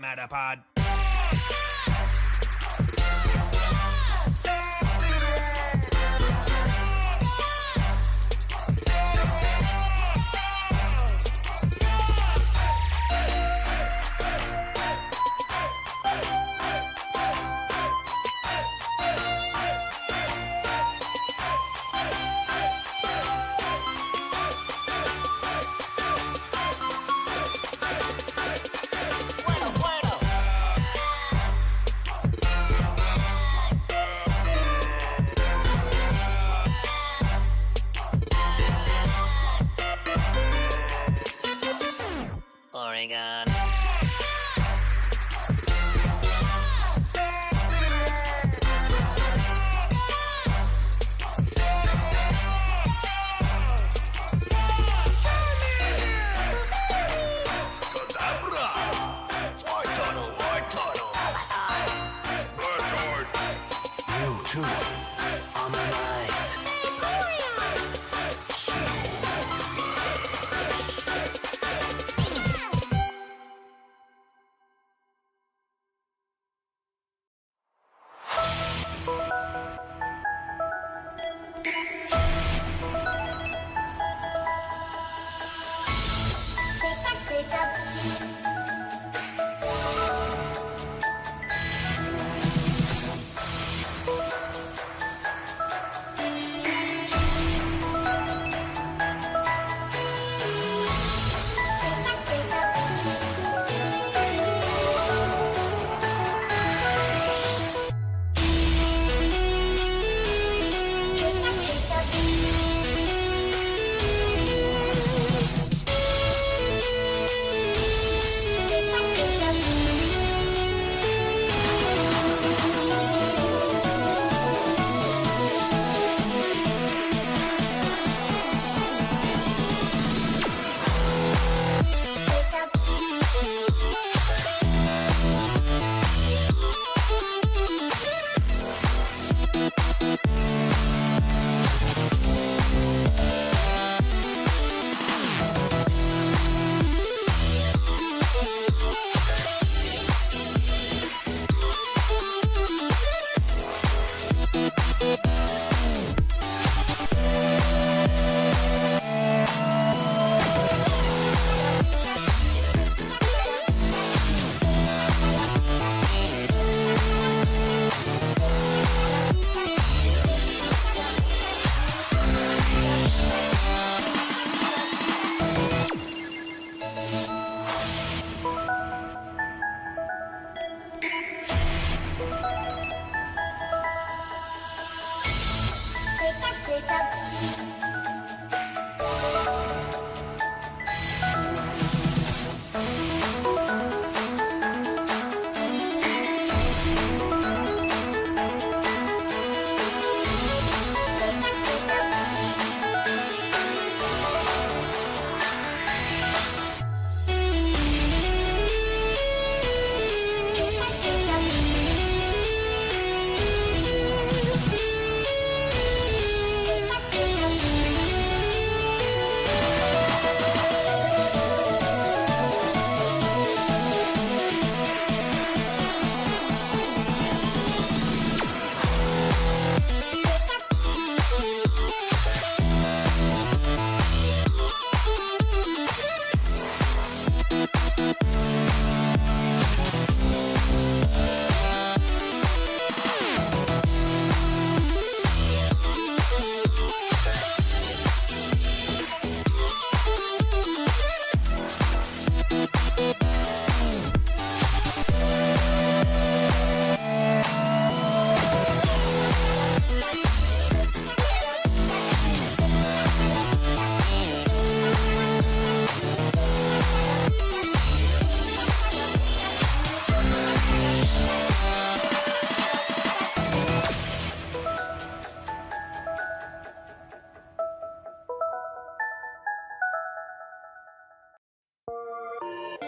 Matterpod. Oregon. You too, on the night.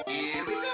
Here we go.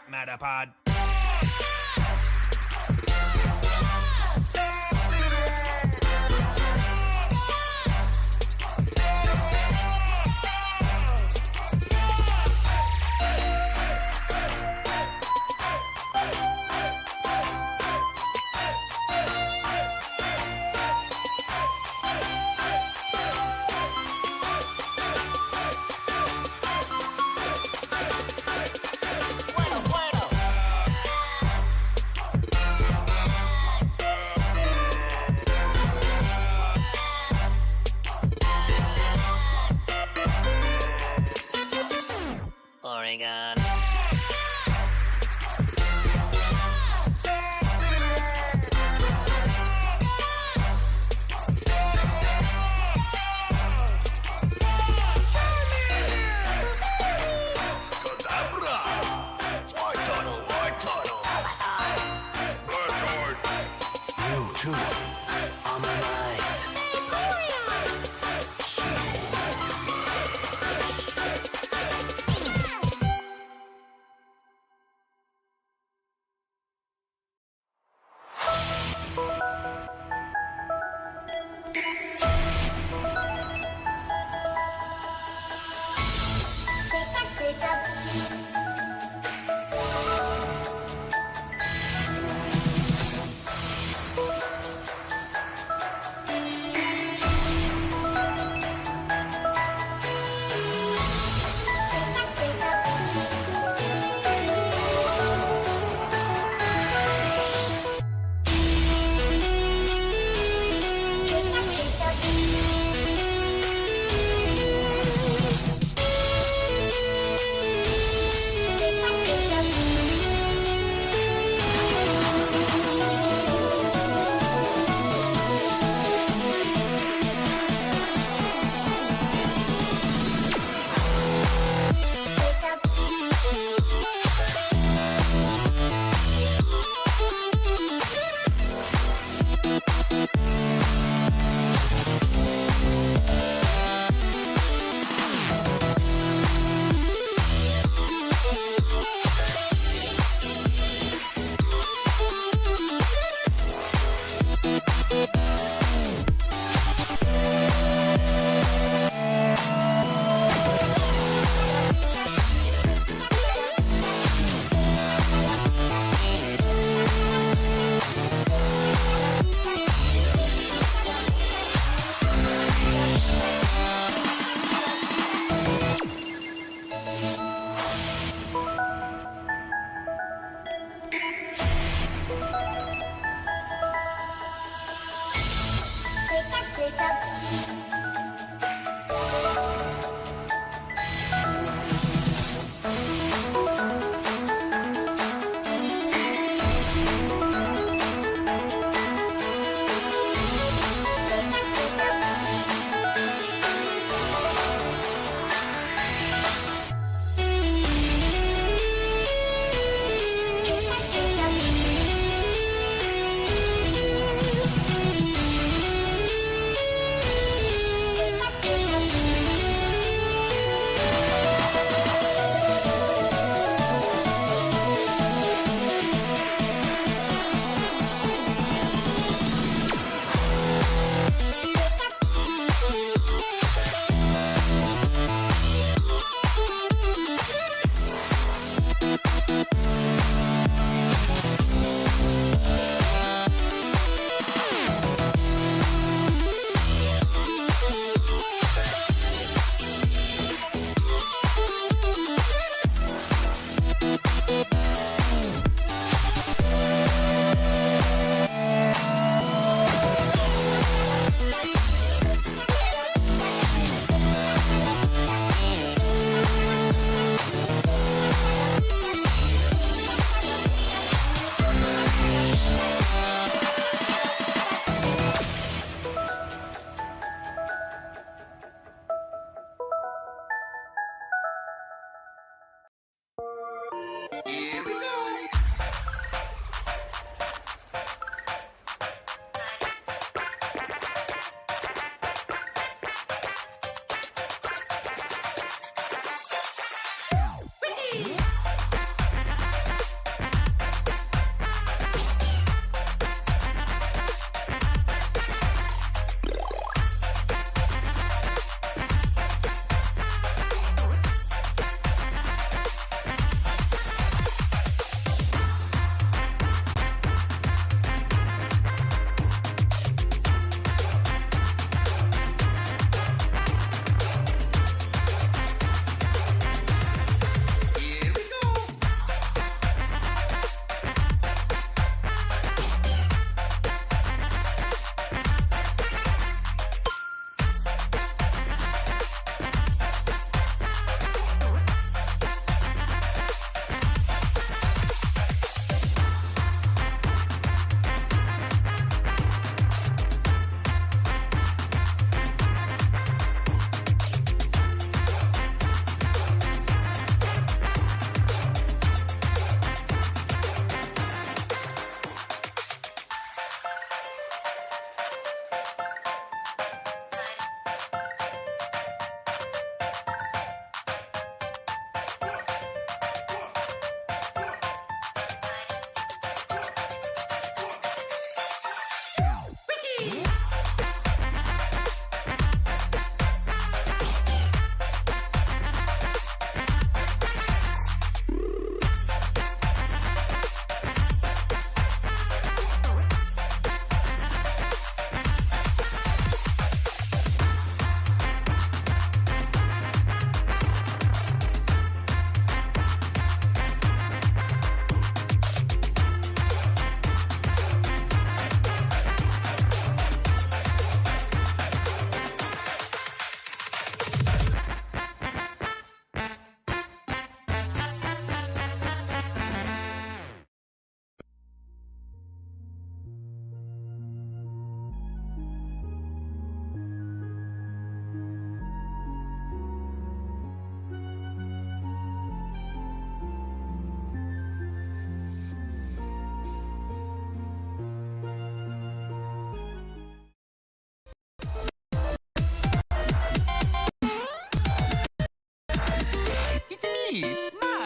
Metapod. Oregon. You too are my light.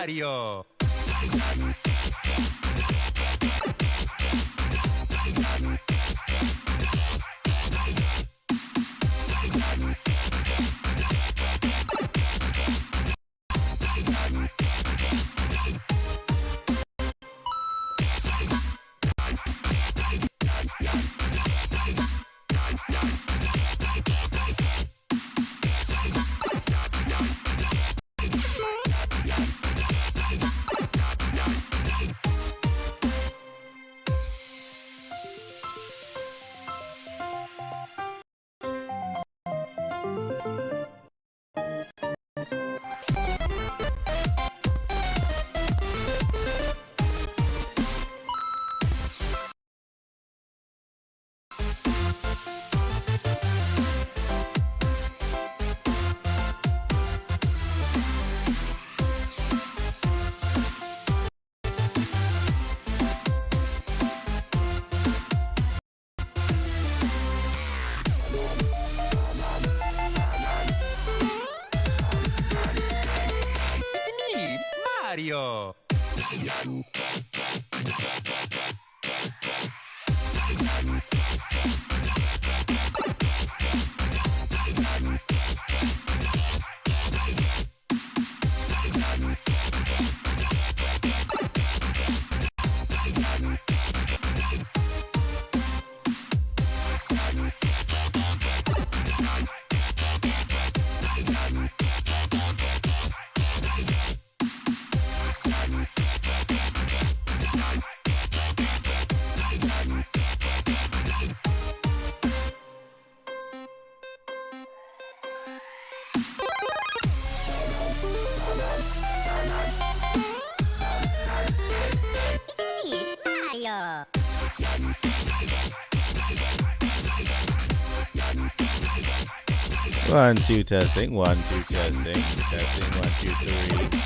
Mario. Me, Mario. Mario. 1, 2, testing. 1, 2, testing. Testing. 1, 2, 3.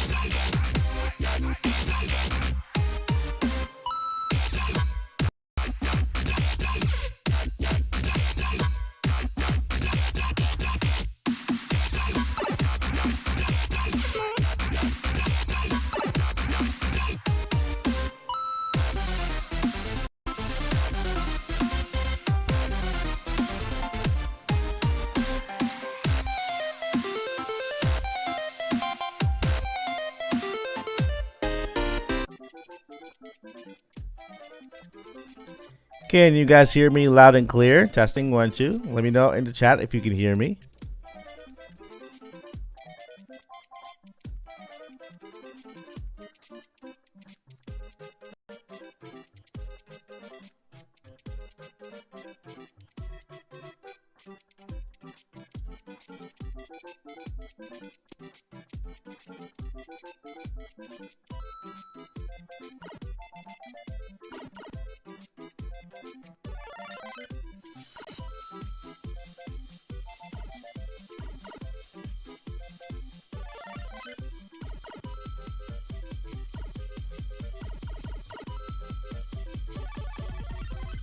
Can you guys hear me loud and clear? Testing 1, 2. Let me know in the chat if you can hear me.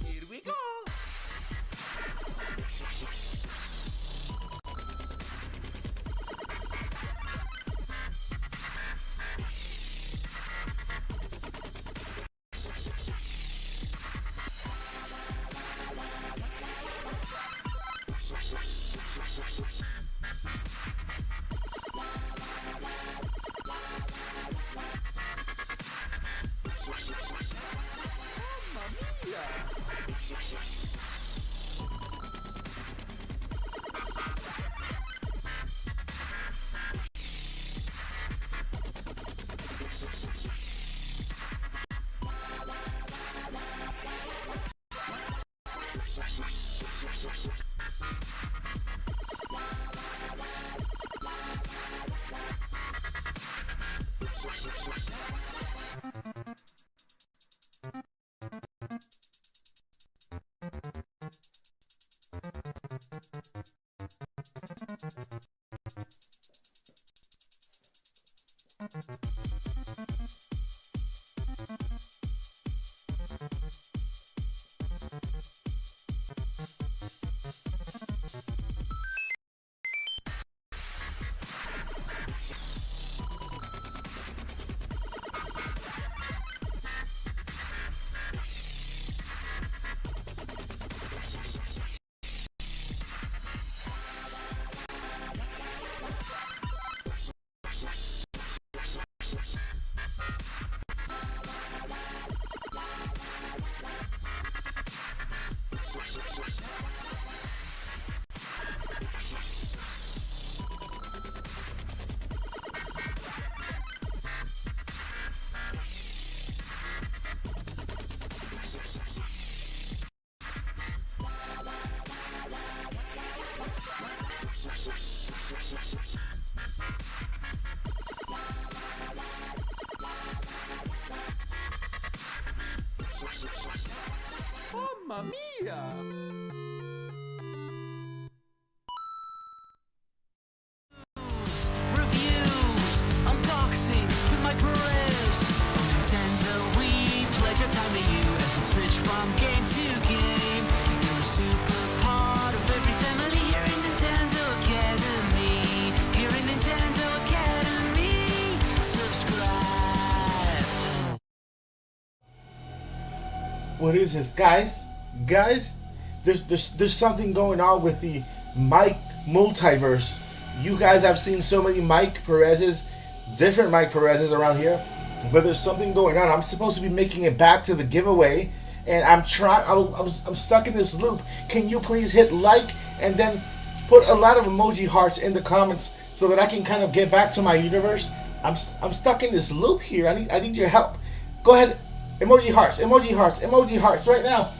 Here we go. What is this, guys? Guys, there's something going on with the Mike Multiverse. You guys have seen so many Mike Perez's, different Mike Perez's around here, but there's something going on. I'm supposed to be making it back to the giveaway, and I'm stuck in this loop. Can you please hit like and then put a lot of emoji hearts in the comments so that I can kind of get back to my universe? I'm stuck in this loop here. I need your help. Go ahead, emoji hearts, emoji hearts, emoji hearts right now.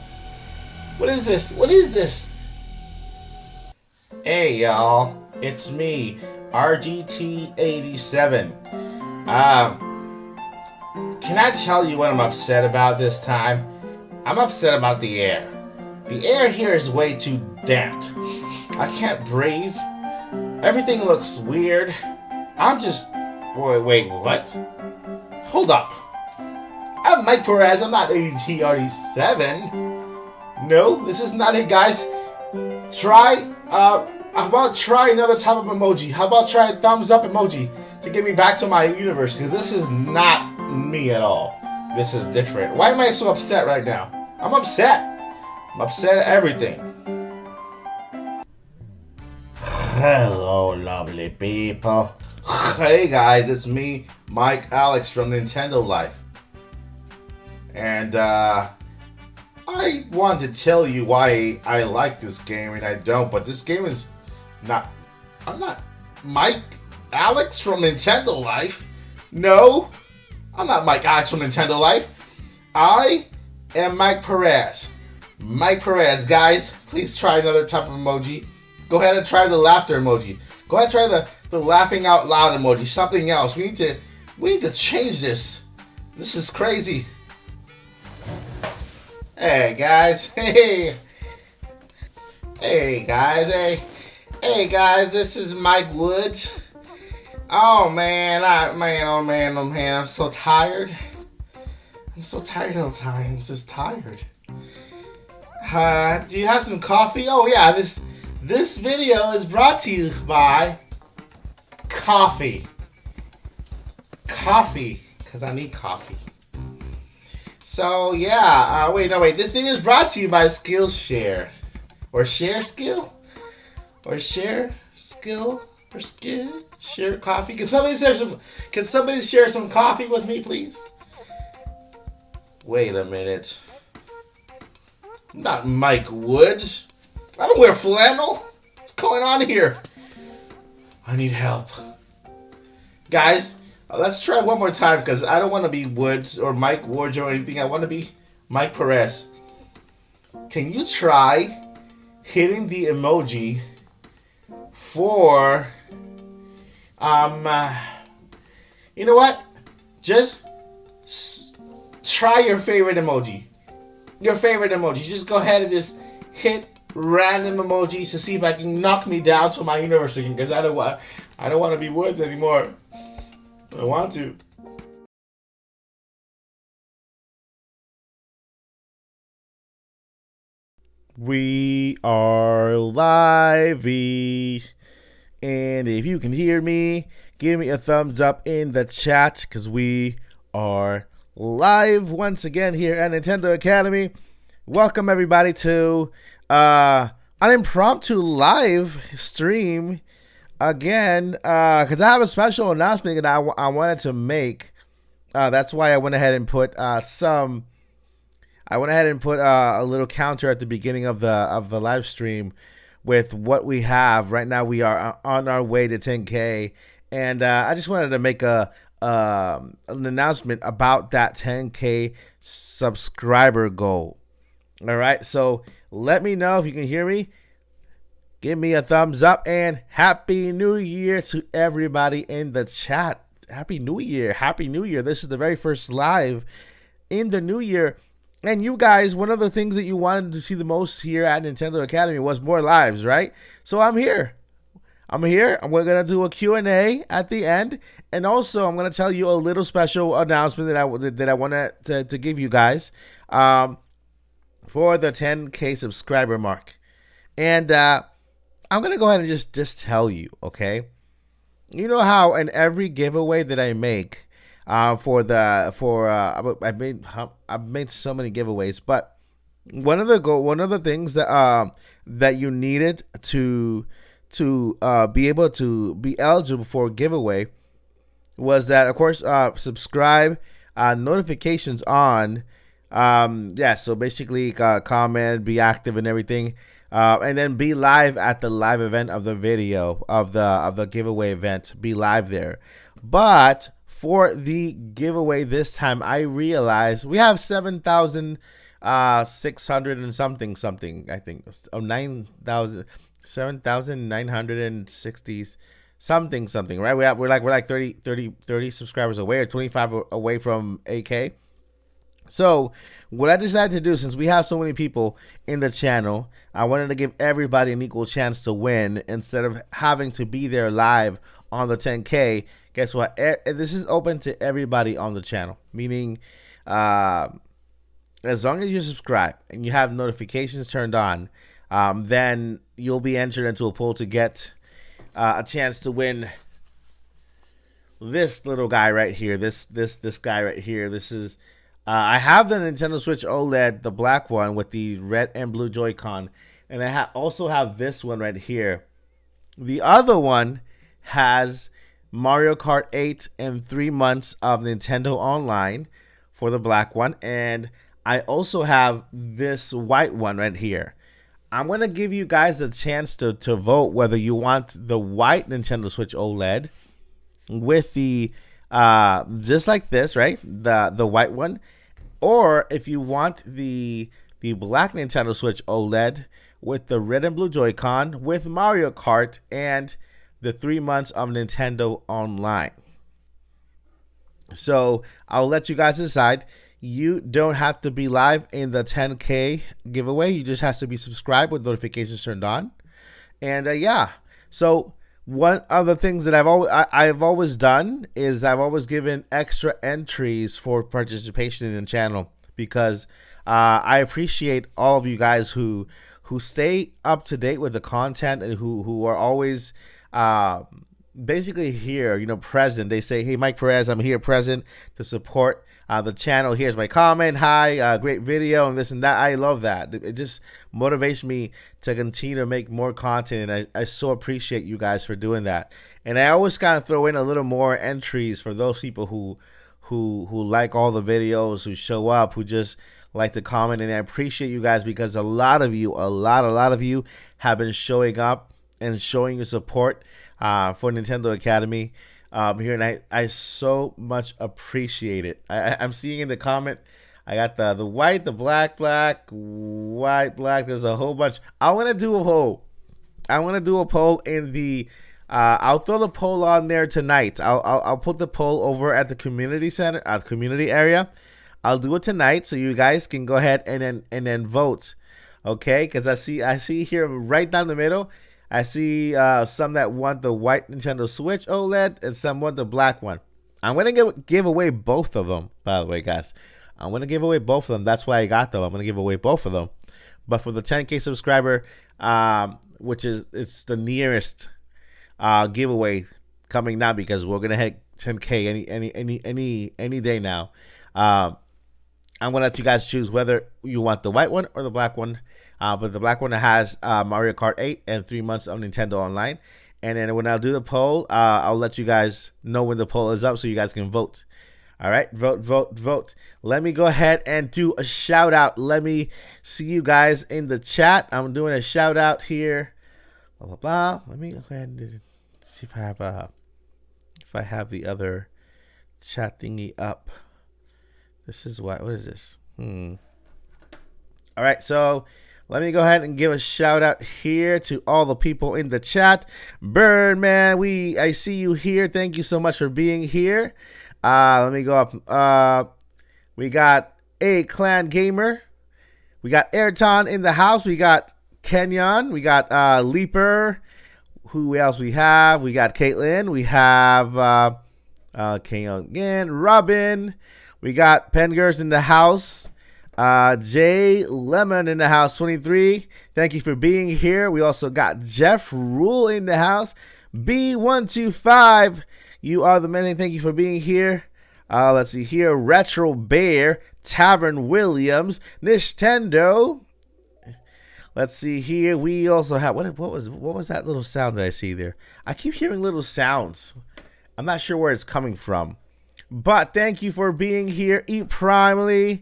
What is this? What is this? Hey y'all, it's me, RGT87. Can I tell you what I'm upset about this time? I'm upset about the air. The air here is way too damped. I can't breathe. Everything looks weird. I'm just... Wait, what? Hold up. I'm Mike Perez. I'm not AGT37. No, this is not it, guys. How about try another type of emoji? How about try a thumbs up emoji to get me back to my universe? Because this is not me at all. This is different. Why am I so upset right now? I'm upset. I'm upset at everything. Hello, lovely people. Hey guys, it's me, Mike Alex from Nintendo Life. And I want to tell you why I like this game and I don't, but this game is not... I'm not Mike Alex from Nintendo Life. No, I'm not Mike Alex from Nintendo Life. I am Mike Perez. Mike Perez, guys, please try another type of emoji. Go ahead and try the laughter emoji. Go ahead and try the laughing out loud emoji. Something else. We need to change this. This is crazy. Hey guys. Hey guys. Hey guys. This is Mike Woods. Oh man. I'm so tired. I'm so tired all the time. I'm just tired. Do you have some coffee? Oh yeah. This video is brought to you by coffee. Coffee, because I need coffee. So yeah, wait. This video is brought to you by Skillshare, or Share Skill, or Share Skill, or Skill Share Coffee. Can somebody share some coffee with me, please? Wait a minute. I'm not Mike Woods. I don't wear flannel. What's going on here? I need help. Guys, let's try one more time because I don't want to be Woods or Mike Woods or anything. I want to be Mike Perez. Can you try hitting the emoji for... you know what? Just try your favorite emoji. Your favorite emoji. Just go ahead and just hit random emojis to see if I can knock me down to my universe again, because I don't want to be Woods anymore. I don't want to. We are live, and if you can hear me, give me a thumbs up in the chat, because we are live once again here at Nintendo Academy. Welcome everybody to an impromptu live stream again, because I have a special announcement that I wanted to make. That's why I went ahead and put a little counter at the beginning of the live stream with what we have right now. We are on our way to 10K, and I just wanted to make an announcement about that 10K subscriber goal. All right, so let me know if you can hear me. Give me a thumbs up, and Happy New Year to everybody in the chat. Happy New Year. Happy New Year. This is the very first live in the new year. And you guys, one of the things that you wanted to see the most here at Nintendo Academy was more lives, right? So I'm here. We're going to do a Q&A at the end. And also, I'm going to tell you a little special announcement that I want to give you guys for the 10K subscriber mark. And I'm going to go ahead and just tell you, okay? You know how in every giveaway that I make, I've made so many giveaways, but one of the things that that you needed to be able to be eligible for a giveaway was that, of course, subscribe, notifications on. Yeah, so basically, comment, be active, and everything, and then be live at the live event of the video of the giveaway event. Be live there. But for the giveaway this time, I realized we have 7,600 and something. I think 9,000. 7,960 something, right? We're like 30 subscribers away, or 25 away from AK. So what I decided to do, since we have so many people in the channel, I wanted to give everybody an equal chance to win instead of having to be there live on the 10K. Guess what? This is open to everybody on the channel, meaning as long as you subscribe and you have notifications turned on, then you'll be entered into a poll to get a chance to win this little guy right here. This guy right here. This is I have the Nintendo Switch OLED, the black one with the red and blue Joy-Con, and I also have this one right here. The other one has Mario Kart 8 and 3 months of Nintendo Online for the black one, and I also have this white one right here. I'm going to give you guys a chance to vote whether you want the white Nintendo Switch OLED with the just like this, right? The white one, or if you want the black Nintendo Switch OLED with the red and blue Joy-Con with Mario Kart and the 3 months of Nintendo Online. So I'll let you guys decide. You don't have to be live in the 10K giveaway. You just have to be subscribed with notifications turned on. And yeah, so one of the things that I've always done is I've always given extra entries for participation in the channel, because I appreciate all of you guys who stay up to date with the content and who are always basically here, present. They say, "Hey, Mike Perez, I'm here present to support the channel. Here's my comment. Hi, great video," and this and that. I love that. It just motivates me to continue to make more content, and I so appreciate you guys for doing that. And I always kind of throw in a little more entries for those people who like all the videos, who show up, who just like to comment. And I appreciate you guys, because a lot of you have been showing up and showing your support for Nintendo Academy here, and I so much appreciate it. I'm seeing in the comment, I got the white, the black, white, black. There's a whole bunch. I want to do a poll. In the I'll throw the poll on there tonight. I'll put the poll over at the community center, community area. I'll do it tonight, so you guys can go ahead and then vote. Okay, because I see here right down the middle, I see some that want the white Nintendo Switch OLED and some want the black one. I'm going to give away both of them, by the way, guys. I'm going to give away both of them. That's why I got them. I'm going to give away both of them. But for the 10K subscriber, which it's the nearest giveaway coming now, because we're going to hit 10K any day now. I'm going to let you guys choose whether you want the white one or the black one. But the black one has Mario Kart 8 and 3 months of Nintendo Online. And then when I'll do the poll, I'll let you guys know when the poll is up, so you guys can vote. All right, vote. Let me go ahead and do a shout out. Let me see you guys in the chat. I'm doing a shout out here. Blah blah blah. Let me go ahead and see if I have the other chat thingy up. This is what is this? All right, so let me go ahead and give a shout out here to all the people in the chat. Birdman, I see you here. Thank you so much for being here. Let me go up. We got A Clan Gamer. We got Airton in the house. We got Kenyon. We got Leaper. Who else we have? We got Caitlin. We have Kenyon again. Robin. We got Pengers in the house. Jay Lemon in the house, 23. Thank you for being here. We also got Jeff Rule in the house. B125. You are the man. Thank you for being here. Let's see here. Retro Bear, Tavern Williams, Nintendo. Let's see here. We also have what was that little sound that I see there? I keep hearing little sounds. I'm not sure where it's coming from. But thank you for being here. Eat Primally.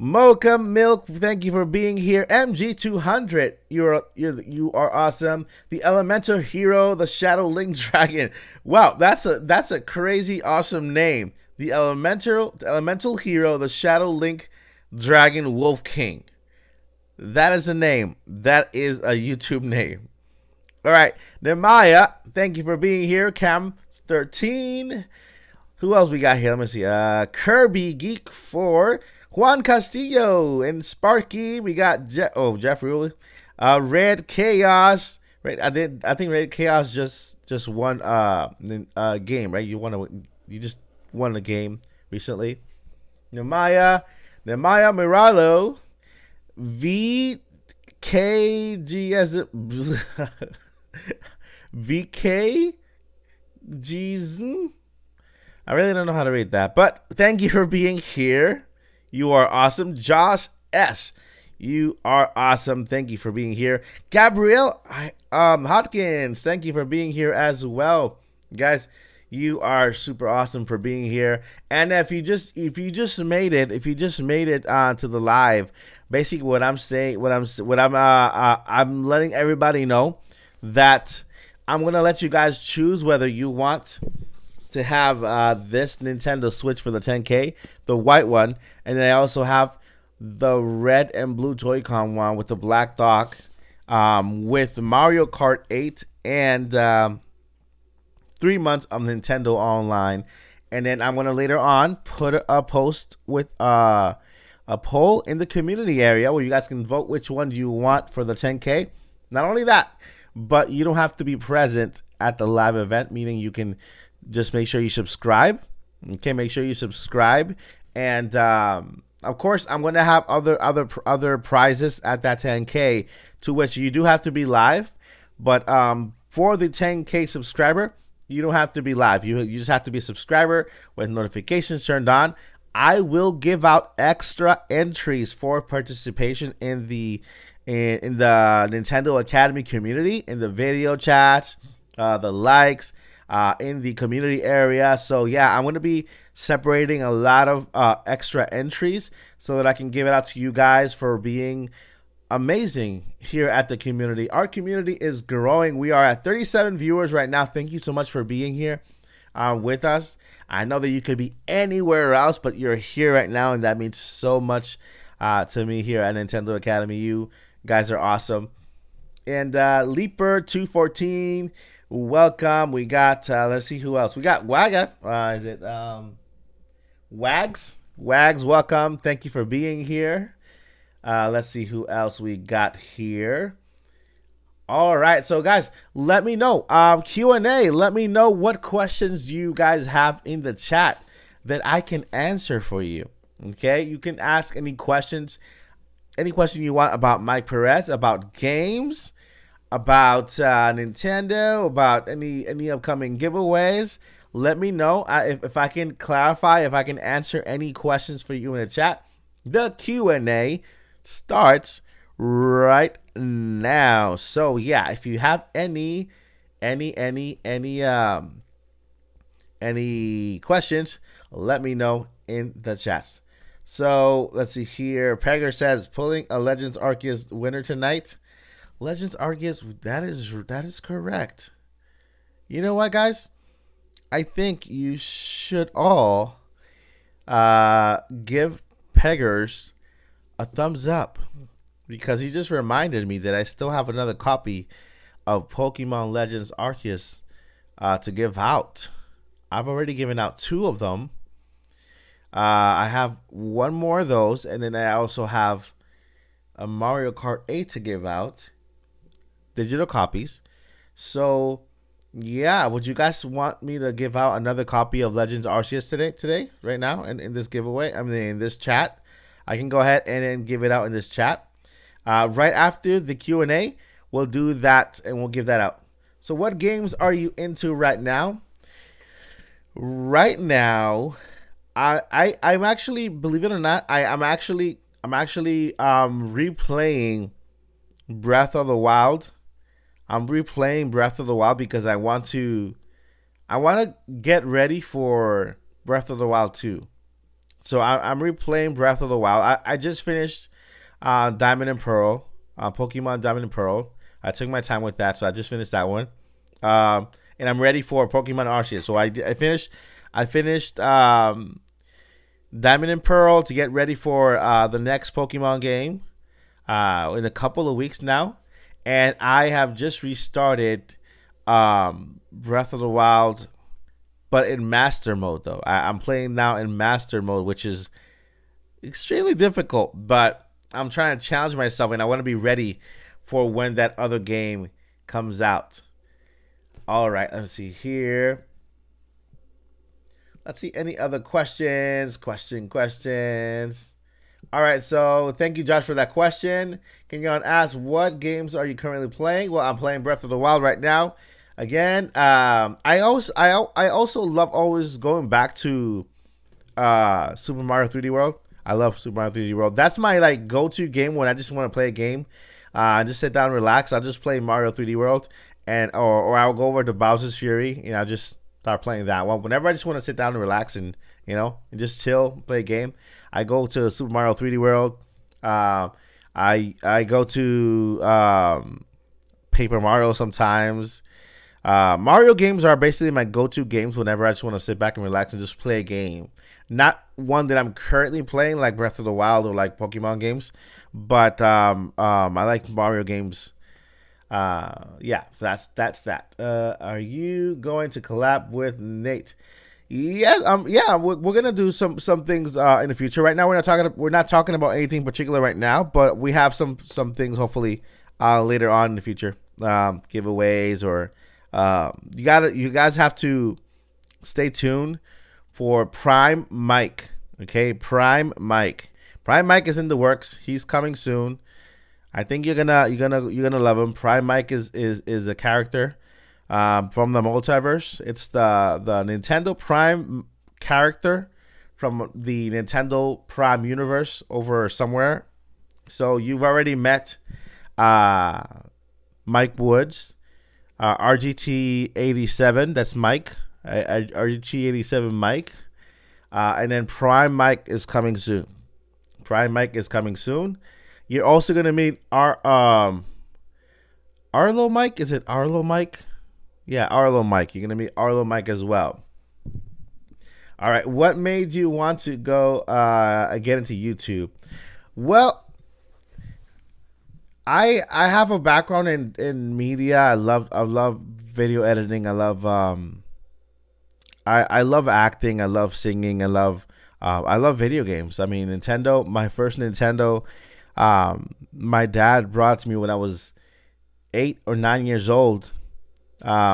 Mocha Milk, thank you for being here. MG200, you are awesome. The Elemental Hero, the Shadow Link Dragon. Wow, that's a crazy awesome name. The Elemental Hero, the Shadow Link Dragon Wolf King. That is a name. That is a YouTube name. All right, Nemaya, thank you for being here. Cam13. Who else we got here? Let me see. Kirby Geek 4. Juan Castillo and Sparky. We got Jeffrey. Red Chaos. Right. I think Red Chaos just won game, right? You just won a game recently. Nemaya Miralo. VKG VKGs. I really don't know how to read that, but thank you for being here. You are awesome. Josh S. You are awesome. Thank you for being here. Gabrielle Hodkins, thank you for being here as well. Guys, you are super awesome for being here. And if you just made it to the live, basically what I'm saying, I'm letting everybody know that I'm gonna let you guys choose whether you want to have this Nintendo Switch for the 10K, the white one, and then I also have the red and blue Joy-Con one with the black dock, with Mario Kart 8 and 3 months of Nintendo Online. And then I'm gonna later on put a post with a poll in the community area where you guys can vote which one you want for the 10K. Not only that, but you don't have to be present at the live event, meaning you can just make sure you subscribe. Okay, make sure you subscribe. And of course, I'm going to have other prizes at that 10K, to which you do have to be live. But for the 10K subscriber, you don't have to be live. You just have to be a subscriber with notifications turned on. I will give out extra entries for participation in the Nintendo Academy community, in the video chats, the likes, in the community area. So yeah, I'm going to be separating a lot of extra entries so that I can give it out to you guys for being amazing here at the community. Our community is growing. We are at 37 viewers right now. Thank you so much for being here with us. I know that you could be anywhere else, but you're here right now, and that means so much to me here at Nintendo Academy. You guys are awesome. And Leaper214, welcome. We got let's see who else. We got Waga. Is it Wags? Wags, welcome. Thank you for being here. Let's see who else we got here. All right, so guys, let me know. Q&A. Let me know what questions you guys have in the chat that I can answer for you. Okay, you can ask any questions, any question you want about Mike Perez, about games, about Nintendo, about any upcoming giveaways. Let me know if I can clarify, if I can answer any questions for you in the chat. The Q&A starts right now. So yeah, if you have any questions, let me know in the chats. So let's see here. Pegger says pulling a Legends Arceus winner tonight. Legends Arceus, that is correct. You know what, guys? I think you should all give Peggers a thumbs up, because he just reminded me that I still have another copy of Pokemon Legends Arceus to give out. I've already given out 2 of them. I have 1 more of those, and then I also have a Mario Kart 8 to give out, digital copies. So yeah, would you guys want me to give out another copy of Legends Arceus today, right now, in this giveaway? I mean, in this chat, I can go ahead and then give it out in this chat. Right after the Q&A, we'll do that and we'll give that out. So what games are you into right now? Right now, I'm actually, believe it or not, I'm actually replaying Breath of the Wild. I'm replaying Breath of the Wild because I want to get ready for Breath of the Wild 2. So I'm replaying Breath of the Wild. I just finished Diamond and Pearl, Pokemon Diamond and Pearl. I took my time with that, so I just finished that one. And I'm ready for Pokemon Arceus. So I finished Diamond and Pearl to get ready for the next Pokemon game in a couple of weeks now. And I have just restarted Breath of the Wild, but in Master Mode, though. I'm playing now in Master Mode, which is extremely difficult, but I'm trying to challenge myself, and I want to be ready for when that other game comes out. All right, let's see here. Let's see any other questions. Questions. All right, so thank you, Josh, for that question. Can you ask what games are you currently playing? Well, I'm playing Breath of the Wild right now. Again, I also love always going back to Super Mario 3D World. I love Super Mario 3D World. That's my like go-to game when I just want to play a game. Just sit down and relax. I'll just play Mario 3D World, and or I'll go over to Bowser's Fury, and I'll just start playing that one. Whenever I just want to sit down and relax and and just chill, play a game, I go to Super Mario 3D World. I go to Paper Mario sometimes. Mario games are basically my go-to games whenever I just want to sit back and relax and just play a game. Not one that I'm currently playing like Breath of the Wild or like Pokemon games, but I like Mario games. Yeah, so that's that. Are you going to collab with Nate? Yeah, we're gonna do some things in the future. Right now, we're not talking about anything particular right now, but we have some things hopefully later on in the future, giveaways or you guys have to stay tuned for Prime Mike. Okay, Prime Mike is in the works. He's coming soon. I think you're gonna love him. Prime Mike is a character from the Multiverse. It's the Nintendo Prime character from the Nintendo Prime universe over somewhere. So you've already met Mike Woods, RGT 87. That's Mike. RGT 87 Mike, and then Prime Mike is coming soon. You're also gonna meet Arlo Mike. Is it Arlo Mike? Yeah, Arlo Mike. You're gonna meet Arlo Mike as well. All right. What made you want to go get into YouTube? Well, I have a background in media. I love video editing. I love I love acting. I love singing. I love video games. I mean, Nintendo. My first Nintendo. My dad brought it to me when I was 8 or 9 years old.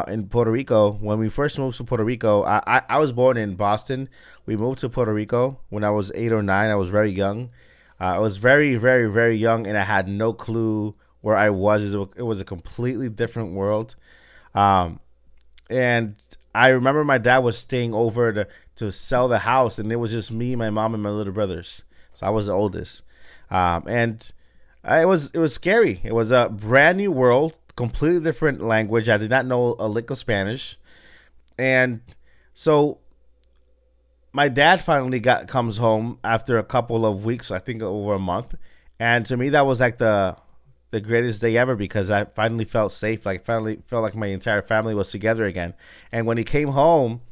In Puerto Rico, when we first moved to Puerto Rico, I was born in Boston. We moved to Puerto Rico when I was 8 or 9. I was very young. I was very, very, very young, and I had no clue where I was. It was a completely different world. And I remember my dad was staying over to sell the house, and it was just me, my mom, and my little brothers. So I was the oldest. And it was scary. It was a brand new world. Completely different language. I did not know a lick of Spanish, and so my dad finally comes home after a couple of weeks, I think over a month, and to me that was like the greatest day ever because I finally felt safe. Like finally felt like my entire family was together again. And when he came home,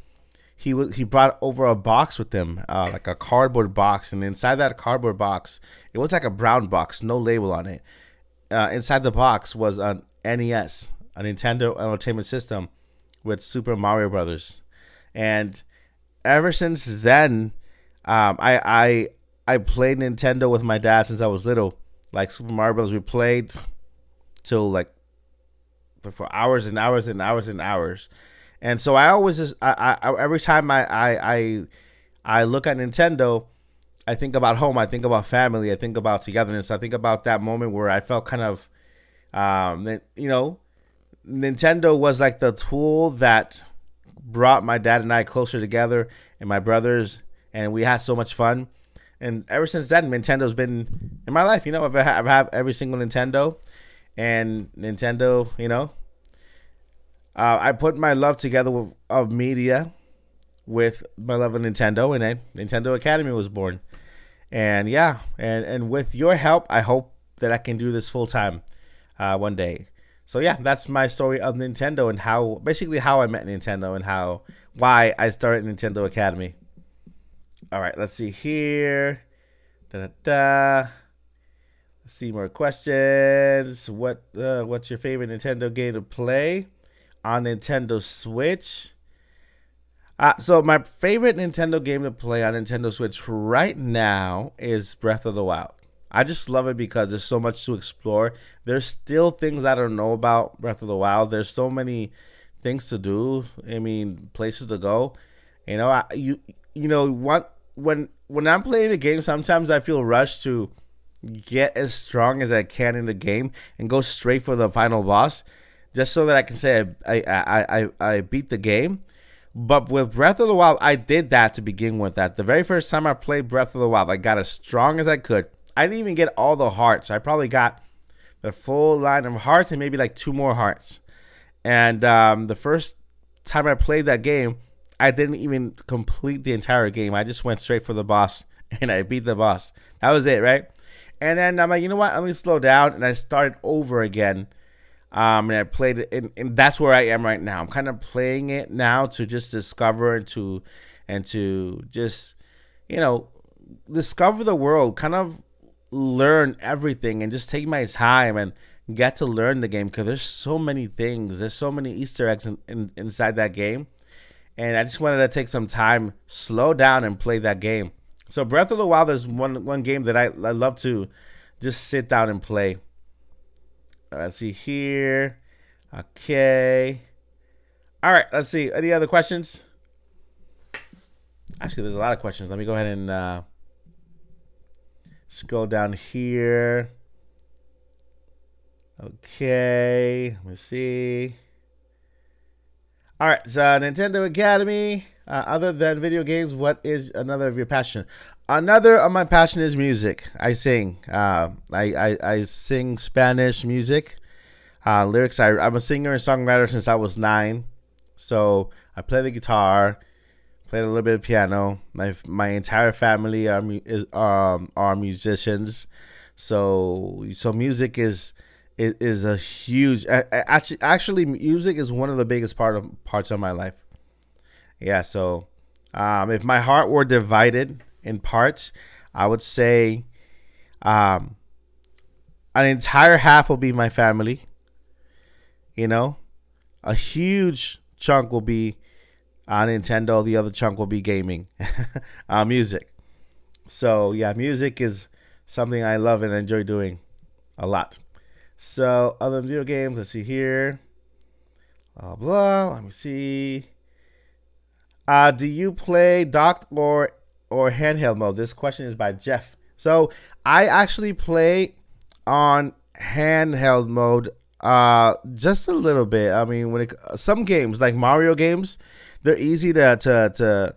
he brought over a box with him, like a cardboard box, and inside that cardboard box, it was like a brown box, no label on it. Inside the box was an NES, a Nintendo Entertainment System with Super Mario Brothers, and ever since then, I played Nintendo with my dad since I was little. Like Super Mario Brothers, we played till like for hours and hours and hours and hours, and so I always just every time I look at Nintendo, I think about home, I think about family, I think about togetherness, I think about that moment where I felt kind of. Nintendo was like the tool that brought my dad and I closer together, and my brothers and we had so much fun. And ever since then, Nintendo's been in my life. I've had every single Nintendo, and Nintendo. I put my love together of media with my love of Nintendo, and then Nintendo Academy was born. And yeah, and with your help, I hope that I can do this full time one day. So yeah, that's my story of Nintendo and how I met Nintendo and why I started Nintendo Academy. All right, let's see here. Let's see more questions. What's your favorite Nintendo game to play on Nintendo Switch? So my favorite Nintendo game to play on Nintendo Switch right now is Breath of the Wild. I just love it because there's so much to explore. There's still things I don't know about Breath of the Wild. There's so many things to do. I mean, places to go. When I'm playing a game, sometimes I feel rushed to get as strong as I can in the game and go straight for the final boss, just so that I can say I beat the game. But with Breath of the Wild, I did that to begin with. That the very first time I played Breath of the Wild, I got as strong as I could. I didn't even get all the hearts. I probably got the full line of hearts and maybe like 2 more hearts. And the first time I played that game, I didn't even complete the entire game. I just went straight for the boss and I beat the boss. That was it, right? And then I'm like, you know what? Let me slow down, and I started over again. And I played it, and that's where I am right now. I'm kind of playing it now to just discover and to just, discover the world, kind of learn everything, and just take my time and get to learn the game, because there's so many things. There's so many Easter eggs inside that game. And I just wanted to take some time, slow down, and play that game. So Breath of the Wild is one game that I love to just sit down and play. All right, let's see here. Okay. All right, let's see. Any other questions? Actually, there's a lot of questions. Let me go ahead and scroll down here. Okay, let me see. All right, so Nintendo Academy. Other than video games, what is another of your passion? Another of my passion is music. I sing. I sing Spanish music. Lyrics. I'm a singer and songwriter since I was 9. So I play the guitar, played a little bit of piano. My entire family are musicians. So music is a huge. Actually, music is one of the biggest parts of my life. Yeah, so if my heart were divided in parts, I would say an entire half will be my family. A huge chunk will be Nintendo. The other chunk will be gaming, music. So yeah, music is something I love and enjoy doing a lot. So other than video games, let's see here. Blah blah. Let me see. Do you play docked or handheld mode? This question is by Jeff. So I actually play on handheld mode just a little bit. I mean, some games like Mario games, they're easy to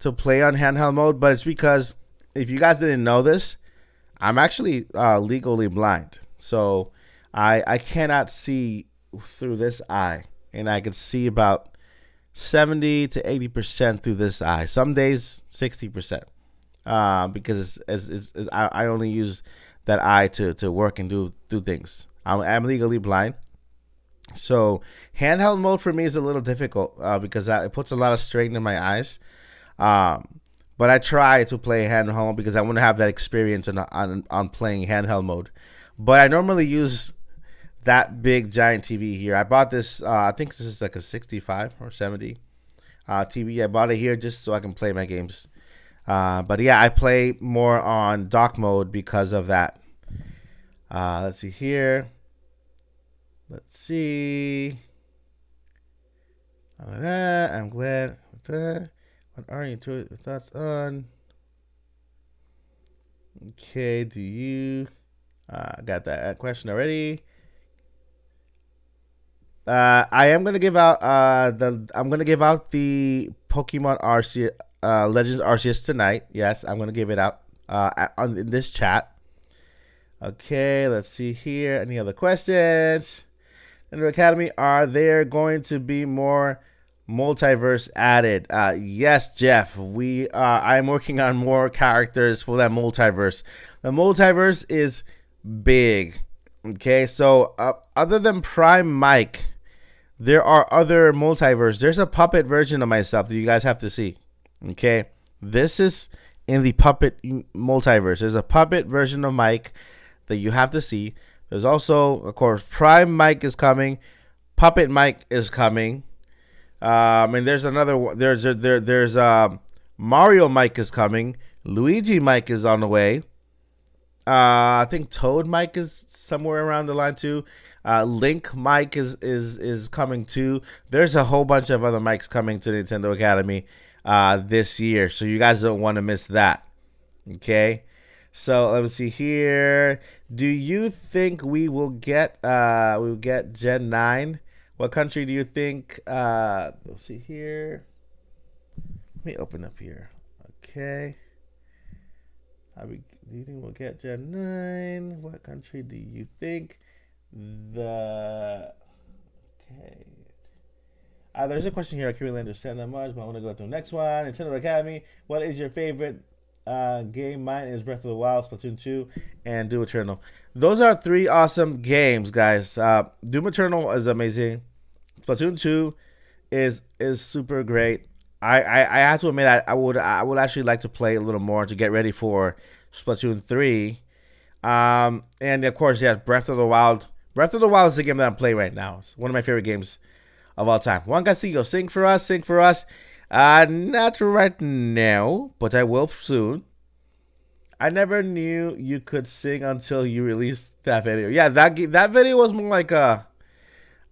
play on handheld mode, but it's because, if you guys didn't know this, I'm actually legally blind. So I cannot see through this eye, and I can see about 70 to 80% through this eye. Some days 60%, because I only use that eye to work and do things. I'm legally blind, so handheld mode for me is a little difficult because it puts a lot of strain in my eyes. But I try to play handheld mode because I want to have that experience on playing handheld mode. But I normally use that big giant TV here. I bought this. I think this is like a 65 or 70 TV. I bought it here just so I can play my games. But yeah, I play more on dock mode because of that. Let's see here. Let's see. I'm glad. What are your thoughts on? Okay, do you? Got that question already. I am gonna give out I'm gonna give out the Pokemon Legends Arceus tonight. Yes, I'm gonna give it out in this chat. Okay, let's see here. Any other questions? Nintendo Academy, are there going to be more multiverse added? Yes, Jeff. I'm working on more characters for that multiverse. The multiverse is big. Okay, so other than Prime Mike, there are other multiverse. There's a puppet version of myself that you guys have to see. Okay, this is in the puppet multiverse. There's a puppet version of Mike that you have to see. There's also, of course, Prime Mike is coming, Puppet Mike is coming, and there's another one. There's Mario Mike is coming, Luigi Mike is on the way. I think Toad Mike is somewhere around the line too. Link Mike is coming too. There's a whole bunch of other mics coming to Nintendo Academy this year, so you guys don't want to miss that. Okay, so let me see here. Do you think we will get Gen 9? What country do you think? Let's see here. Let me open up here. Okay. Do you think we'll get Gen 9? What country do you think? Okay. There's a question here. I can't really understand that much, but I want to go to the next one. Nintendo Academy. What is your favorite game? Mine is Breath of the Wild, Splatoon 2, and Doom Eternal. Those are 3 awesome games, guys. Doom Eternal is amazing. Splatoon 2 is super great. I have to admit I would actually like to play a little more to get ready for Splatoon 3. And of course, yeah, Breath of the Wild. Breath of the Wild is the game that I'm playing right now. It's one of my favorite games of all time. Juan Castillo, sing for us. Not right now, but I will soon. I never knew you could sing until you released that video. Yeah, that video was more like a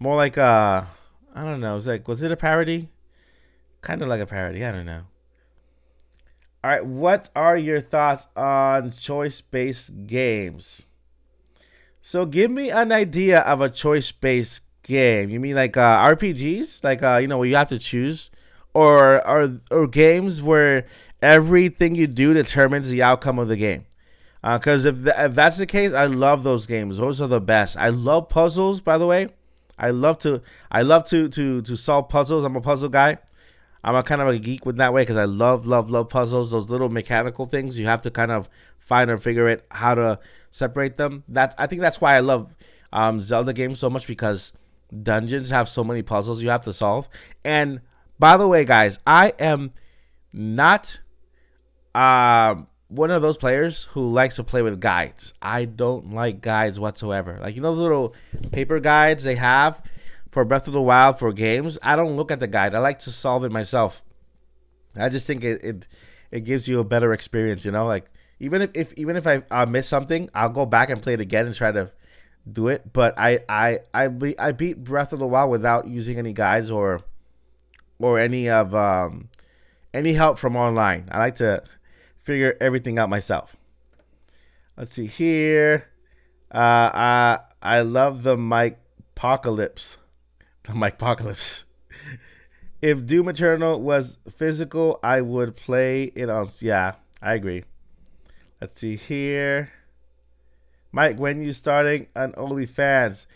I don't know. Was it a parody? Kind of like a parody. I don't know. All right, what are your thoughts on choice-based games? So give me an idea of a choice-based game. You mean like RPGs, like where you have to choose, or games where everything you do determines the outcome of the game? Because if that's the case, I love those games. Those are the best. I love puzzles, by the way. I love to solve puzzles. I'm a puzzle guy. I'm a kind of a geek with that way because I love puzzles. Those little mechanical things you have to kind of find or figure it how to separate them. I think that's why I love Zelda games so much, because dungeons have so many puzzles you have to solve. And by the way, guys, I am not one of those players who likes to play with guides. I don't like guides whatsoever. Like, the little paper guides they have for Breath of the Wild for games. I don't look at the guide. I like to solve it myself. I just think it gives you a better experience. Like even if I miss something, I'll go back and play it again and try to do it. But I beat Breath of the Wild without using any guides or any help from online. I like to figure everything out myself. Let's see here. I love the Mike Apocalypse. The Mike Apocalypse. If Doom Eternal was physical, I would play it on. Yeah, I agree. Let's see here. Mike, when you starting on OnlyFans?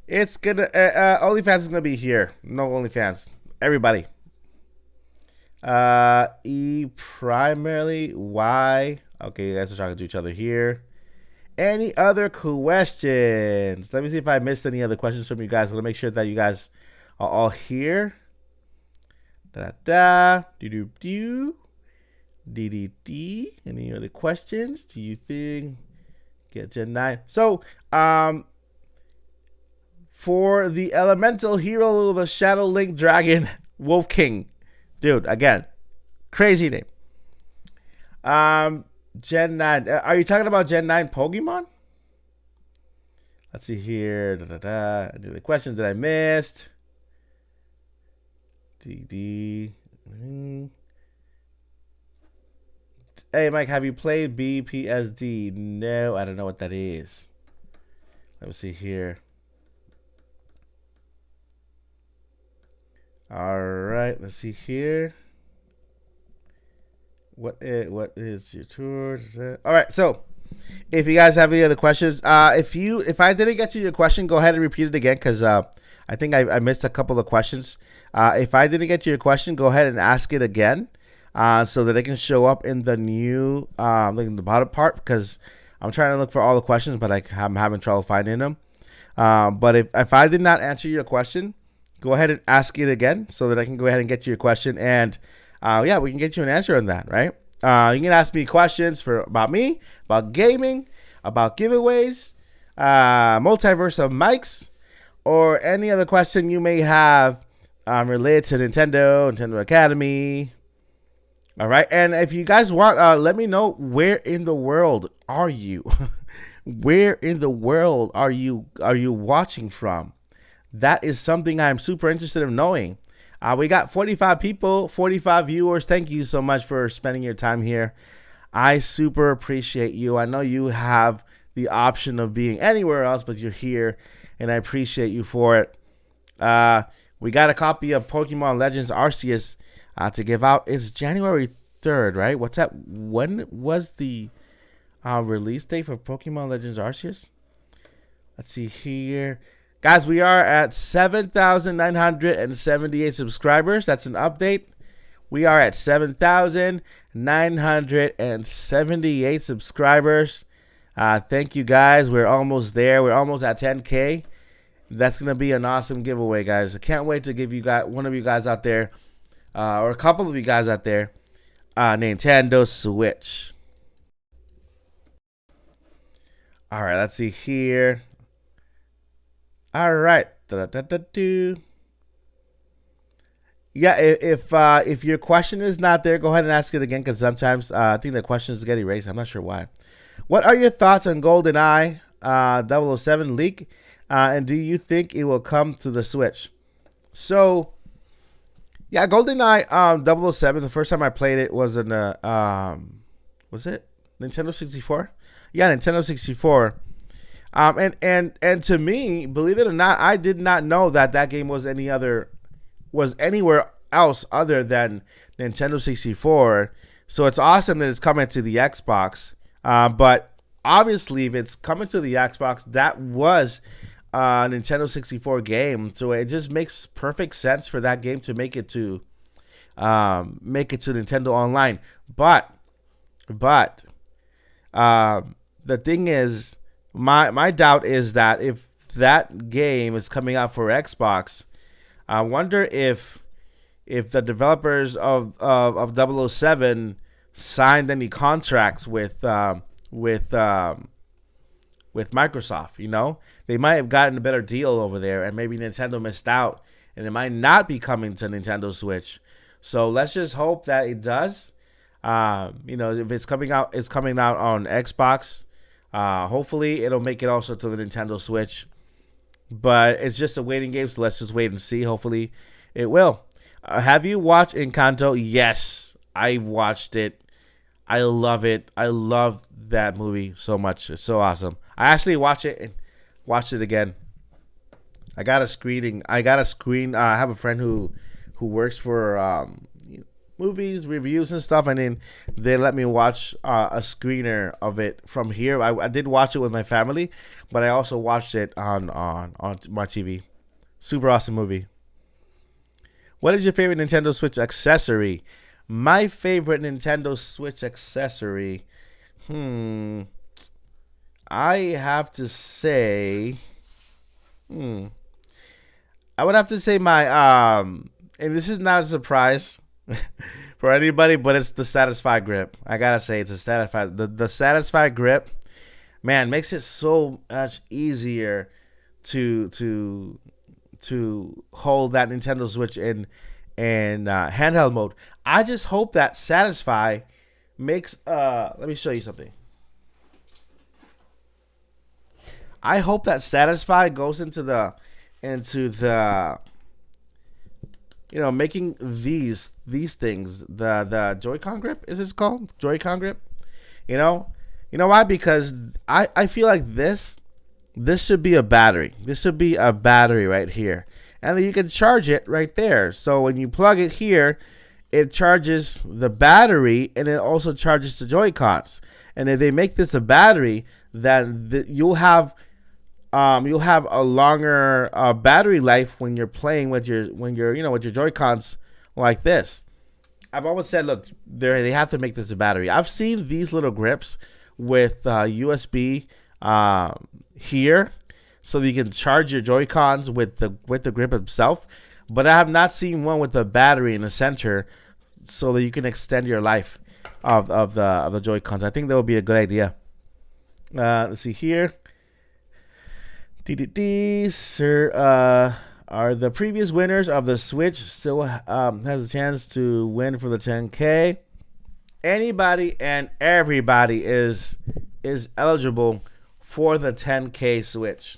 It's gonna OnlyFans is gonna be here. No OnlyFans. Everybody. Primarily why? Okay, you guys are talking to each other here. Any other questions? Let me see if I missed any other questions from you guys. Let me make sure that you guys are all here. Any other questions? Do you think get Gen 9? So, for the elemental hero, the Shadow Link Dragon Wolf King. Dude, again, crazy name. Gen 9. Are you talking about Gen 9 Pokemon? Let's see here. Any the questions that I missed? Hey, Mike, have you played BPSD? No, I don't know what that is. Let me see here. All right, let's see here. What is your tour? All right, so if you guys have any other questions, if I didn't get to your question, go ahead and repeat it again because I think I missed a couple of questions. If I didn't get to your question, go ahead and ask it again, so that it can show up in the new in the bottom part because I'm trying to look for all the questions, but I'm having trouble finding them. But if I did not answer your question, go ahead and ask it again so that I can go ahead and get to your question and yeah, we can get you an answer on that, right? You can ask me questions about me, about gaming, about giveaways, multiverse of mics, or any other question you may have related to Nintendo Academy. All right, and if you guys want, let me know where in the world are you? Where in the world are you watching from? That is something I'm super interested in knowing. We got 45 people, 45 viewers. Thank you so much for spending your time here. I super appreciate you. I know you have the option of being anywhere else, but you're here, and I appreciate you for it. We got a copy of Pokemon Legends Arceus to give out. It's January 3rd, right? What's that? When was the release date for Pokemon Legends Arceus? Let's see here. Guys, we are at 7,978 subscribers. That's an update. We are at 7,978 subscribers. Thank you, guys. We're almost there. We're almost at 10K. That's going to be an awesome giveaway, guys. I can't wait to give you guys, one of you guys out there, or a couple of you guys out there, Nintendo Switch. All right, let's see here. All right. Yeah, if your question is not there, go ahead and ask it again because sometimes I think the questions get erased. I'm not sure why. What are your thoughts on GoldenEye 007 leak? And do you think it will come to the Switch? So, yeah, GoldenEye 007, the first time I played it was in was it Nintendo 64? Yeah, Nintendo 64. And to me, believe it or not, I did not know that game was anywhere else other than Nintendo 64. So it's awesome that it's coming to the Xbox. But obviously, if it's coming to the Xbox, that was a Nintendo 64 game. So it just makes perfect sense for that game to make it to Nintendo Online. But the thing is, my doubt is that if that game is coming out for Xbox, I wonder if the developers of 007 signed any contracts with Microsoft. You know, they might have gotten a better deal over there, and maybe Nintendo missed out, and it might not be coming to Nintendo Switch. So let's just hope that it does. You know, if it's coming out on Xbox. Hopefully it'll make it also to the Nintendo Switch, but it's just a waiting game, so let's just wait and see. Hopefully it will. Have you watched Encanto? Yes, I watched it. I love it. I love that movie so much. It's so awesome. I actually watched it again. I got a screening. I have a friend who works for movies reviews and stuff, and then they let me watch a screener of it from here. I did watch it with my family, but I also watched it on my TV. Super awesome movie. What is your favorite Nintendo Switch accessory? My favorite Nintendo Switch accessory, I have to say, I would have to say my and this is not a surprise for anybody, but it's the Satisfy grip. I gotta say, it's a the Satisfy grip, man, makes it so much easier to hold that Nintendo Switch in handheld mode. I just hope that Satisfy makes let me show you something. I hope that Satisfy goes into the you know, making these things, the Joy-Con grip, is this called Joy-Con grip? You know why? Because I feel like this should be a battery. This should be a battery right here, and then you can charge it right there. So when you plug it here, it charges the battery and it also charges the Joy-Cons. And if they make this a battery, then you'll have a longer battery life when you're playing with your with your Joy-Cons like this. I've always said, look, they have to make this a battery. I've seen these little grips with USB here, so that you can charge your Joy-Cons with the grip itself. But I have not seen one with the battery in the center, so that you can extend your life of the Joy-Cons. I think that would be a good idea. Let's see here. Sir, are the previous winners of the Switch still has a chance to win for the 10K? Anybody and everybody is eligible for the 10K Switch.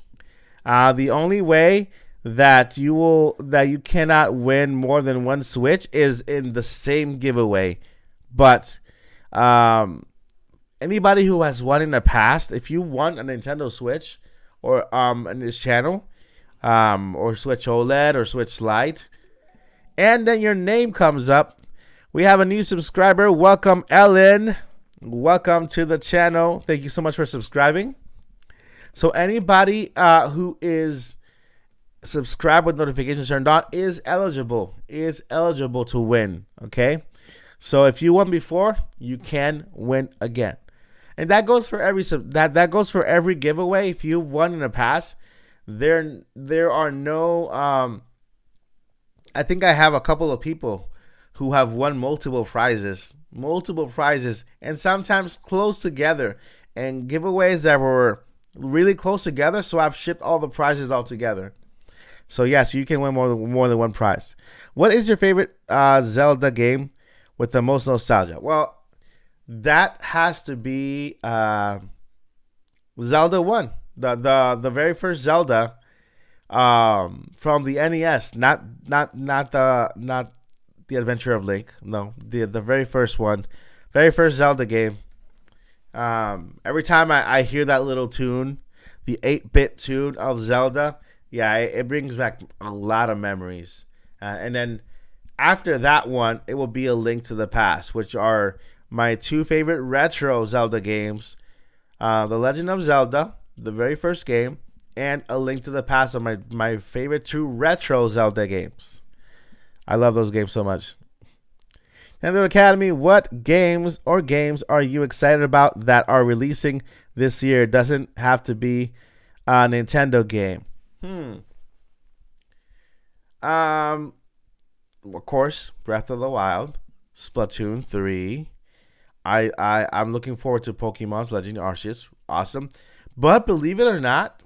The only way that you cannot win more than one Switch is in the same giveaway. But anybody who has won in the past, if you won a Nintendo Switch or in this channel, or Switch OLED or Switch Lite, and then your name comes up, we have a new subscriber. Welcome, Ellen. Welcome to the channel. Thank you so much for subscribing. So anybody who is subscribed with notifications turned on is eligible to win. Okay, so if you won before, you can win again, and that goes for every giveaway. If you've won in the past, there are no. I think I have a couple of people who have won multiple prizes, and sometimes close together, and giveaways that were really close together. So I've shipped all the prizes all together. So yes, you can win more than one prize. What is your favorite Zelda game with the most nostalgia? Well, that has to be Zelda 1, the very first Zelda from the NES, not the Adventure of Link. No, the very first one, very first Zelda game. Every time I hear that little tune, the 8-bit tune of Zelda, yeah, it brings back a lot of memories. And then after that one, it will be A Link to the Past, which are my two favorite retro Zelda games. The Legend of Zelda, the very first game, and A Link to the Past are my favorite two retro Zelda games. I love those games so much. Nintendo Academy, what games are you excited about that are releasing this year? It doesn't have to be a Nintendo game. Of course, Breath of the Wild, Splatoon 3. I'm looking forward to Pokemon's Legend Arceus. Awesome. But believe it or not,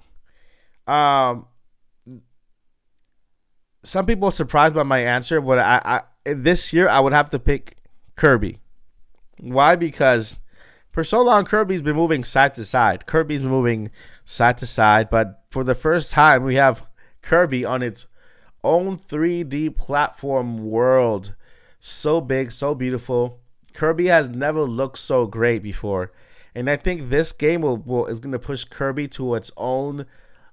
some people are surprised by my answer, but I this year I would have to pick Kirby. Why? Because for so long Kirby's been moving side to side. But for the first time we have Kirby on its own 3D platform world. So big, so beautiful. Kirby has never looked so great before. And I think this game is going to push Kirby to its own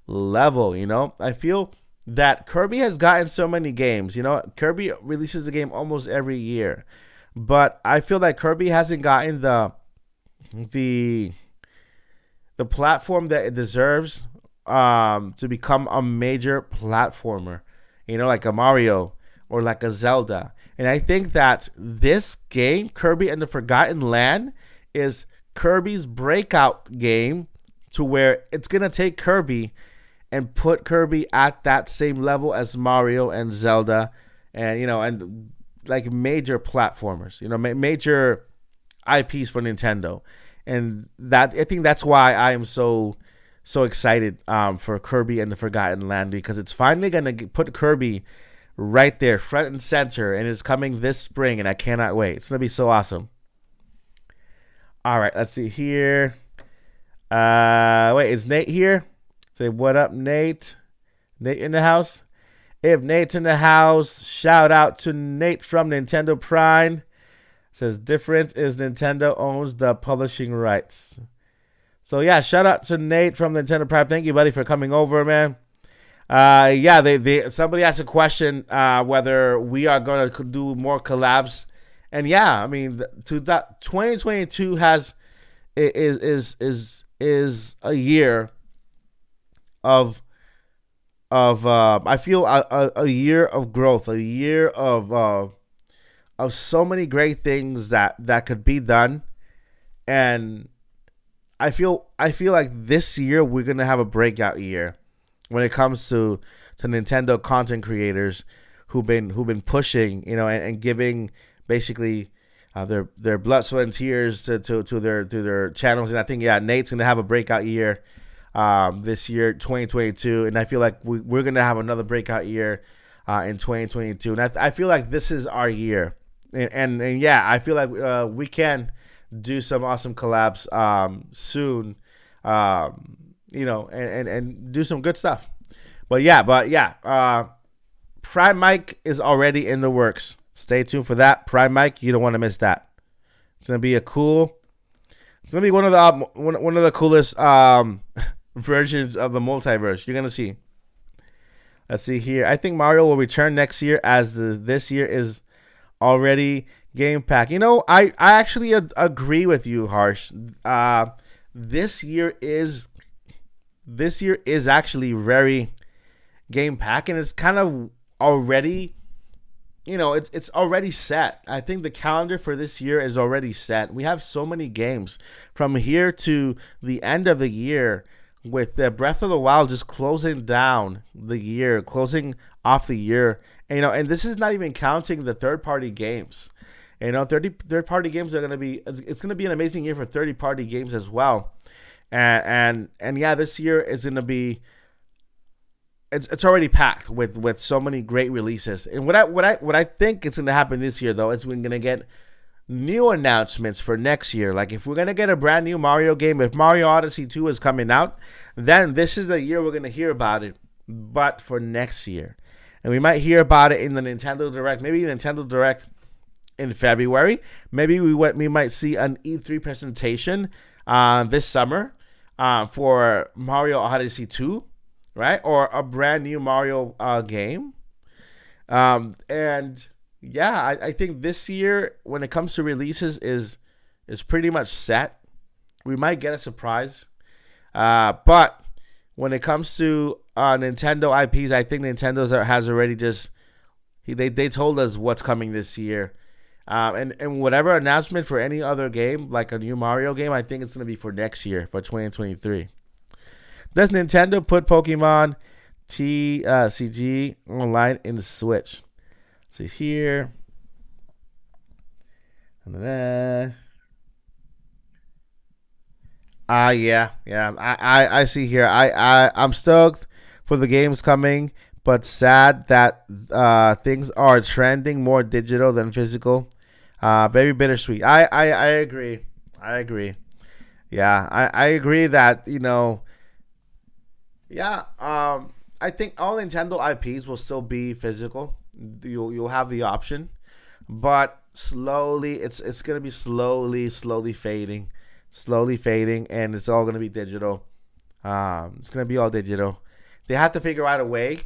level, you know? I feel that Kirby has gotten so many games, you know? Kirby releases a game almost every year. But I feel that Kirby hasn't gotten the platform that it deserves to become a major platformer, you know, like a Mario or like a Zelda. And I think that this game, Kirby and the Forgotten Land, is Kirby's breakout game, to where it's going to take Kirby and put Kirby at that same level as Mario and Zelda, and, you know, and like major platformers, you know, major IPs for Nintendo. And that, I think that's why I am so excited for Kirby and the Forgotten Land, because it's finally going to put Kirby right there, front and center, and it's coming this spring, and I cannot wait. It's going to be so awesome. All right, let's see here. Wait, is Nate here? Say, what up, Nate? Nate in the house? If Nate's in the house, shout out to Nate from Nintendo Prime. Says, difference is Nintendo owns the publishing rights. So, yeah, shout out to Nate from Nintendo Prime. Thank you, buddy, for coming over, man. Yeah, somebody asked a question whether we are going to do more collabs and yeah, I mean, 2022 is a year of I feel a year of growth, a year of so many great things that could be done, and I feel like this year we're gonna have a breakout year when it comes to Nintendo content creators who've been pushing, and giving basically their blood, sweat, and tears to their channels. And I think, yeah, Nate's gonna have a breakout year this year, 2022, and I feel like we're gonna have another breakout year in 2022, and I feel like this is our year, and yeah, I feel like we can do some awesome collabs soon, and do some good stuff. But yeah, Prime Mike is already in the works. Stay tuned for that. Prime Mike, you don't want to miss that. It's gonna be It's gonna be one of the coolest versions of the multiverse. You're gonna see. Let's see here. I think Mario will return next year, as this year is already game packed. I actually agree with you, Harsh. This year is actually very game pack, and it's kind of already, it's already set. I think the calendar for this year is already set. We have so many games from here to the end of the year, with the Breath of the Wild just closing down the year, closing off the year. And this is not even counting the third-party games. Third-party games are gonna be. It's gonna be an amazing year for third-party games as well. And yeah, this year is gonna be. It's already packed with so many great releases. And what I think is gonna happen this year, though, is we're gonna get new announcements for next year. Like, if we're gonna get a brand new Mario game, if Mario Odyssey 2 is coming out, then this is the year we're gonna hear about it. But for next year, and we might hear about it in the Nintendo Direct, maybe Nintendo Direct in February. Maybe we might see an E3 presentation this summer for Mario Odyssey 2, right? Or a brand new Mario game. And yeah, I think this year, when it comes to releases, is pretty much set. We might get a surprise. But when it comes to Nintendo IPs, I think Nintendo has already they told us what's coming this year. And whatever announcement for any other game, like a new Mario game, I think it's going to be for next year, for 2023. Does Nintendo put Pokemon TCG online in the Switch? See here. And then yeah. I see here. I'm stoked for the games coming, but sad that things are trending more digital than physical. Very bittersweet. I agree. Yeah, I agree that, yeah, I think all Nintendo IPs will still be physical. You'll have the option, but slowly it's gonna be slowly fading, and it's all gonna be digital. It's gonna be all digital. They have to figure out a way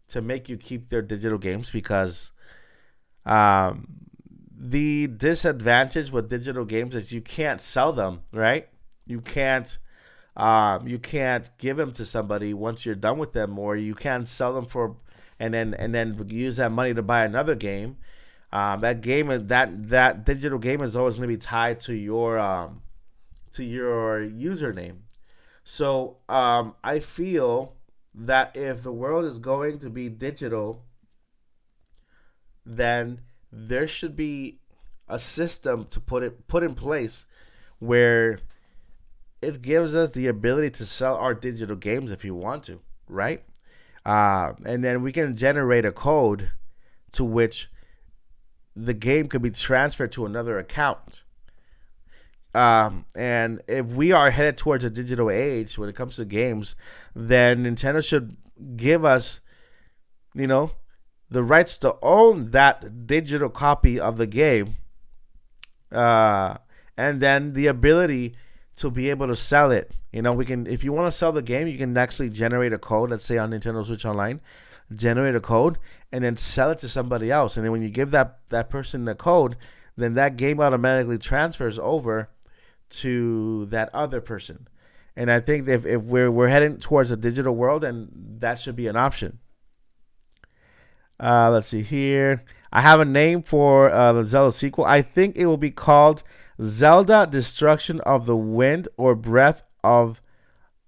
to make you keep their digital games, because the disadvantage with digital games is you can't sell them, right? You can't give them to somebody once you're done with them, or you can't sell them and then use that money to buy another game. That digital game is always going to be tied to your username. So I feel that if the world is going to be digital, then there should be a system to put in place where it gives us the ability to sell our digital games if you want to, right? And then we can generate a code to which the game could be transferred to another account. And if we are headed towards a digital age when it comes to games, then Nintendo should give us, the rights to own that digital copy of the game, and then the ability to be able to sell it. We can, if you want to sell the game, you can actually generate a code. Let's say on Nintendo Switch Online, generate a code and then sell it to somebody else. And then when you give that person the code, then that game automatically transfers over to that other person. And I think if we're heading towards a digital world, then that should be an option. Let's see here. I have a name for the Zelda sequel. I think it will be called Zelda Destruction of the Wind, or Breath of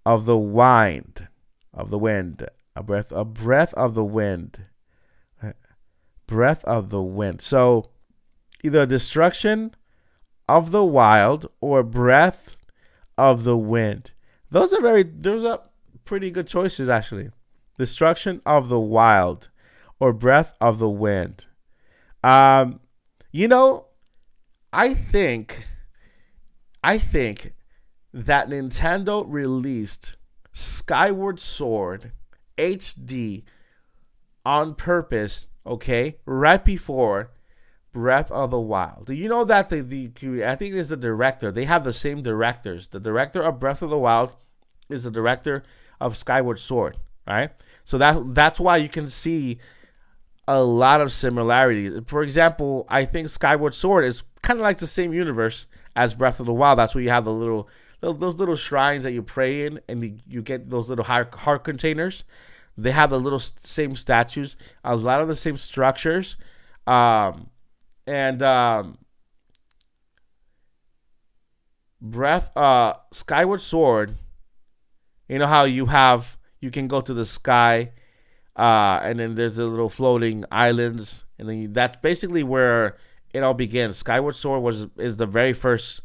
the Wind. Of the Wind. A breath of the wind. Breath of the Wind. So either Destruction of the Wild or Breath of the Wind. Those are pretty good choices, actually. Destruction of the Wild or Breath of the Wind. You know, I think that Nintendo released Skyward Sword HD on purpose, okay, right before Breath of the Wild. Do you know that I think it's the director. They have the same directors. The director of Breath of the Wild is the director of Skyward Sword, right? So that's why you can see a lot of similarities. For example, I think Skyward Sword is kind of like the same universe as Breath of the Wild. That's where you have those little shrines that you pray in, and you get those little heart containers. They have the little same statues, a lot of the same structures, and Skyward Sword. You know how you can go to the sky, and then there's the little floating islands, and then that's basically where it all begins. Skyward Sword is the very first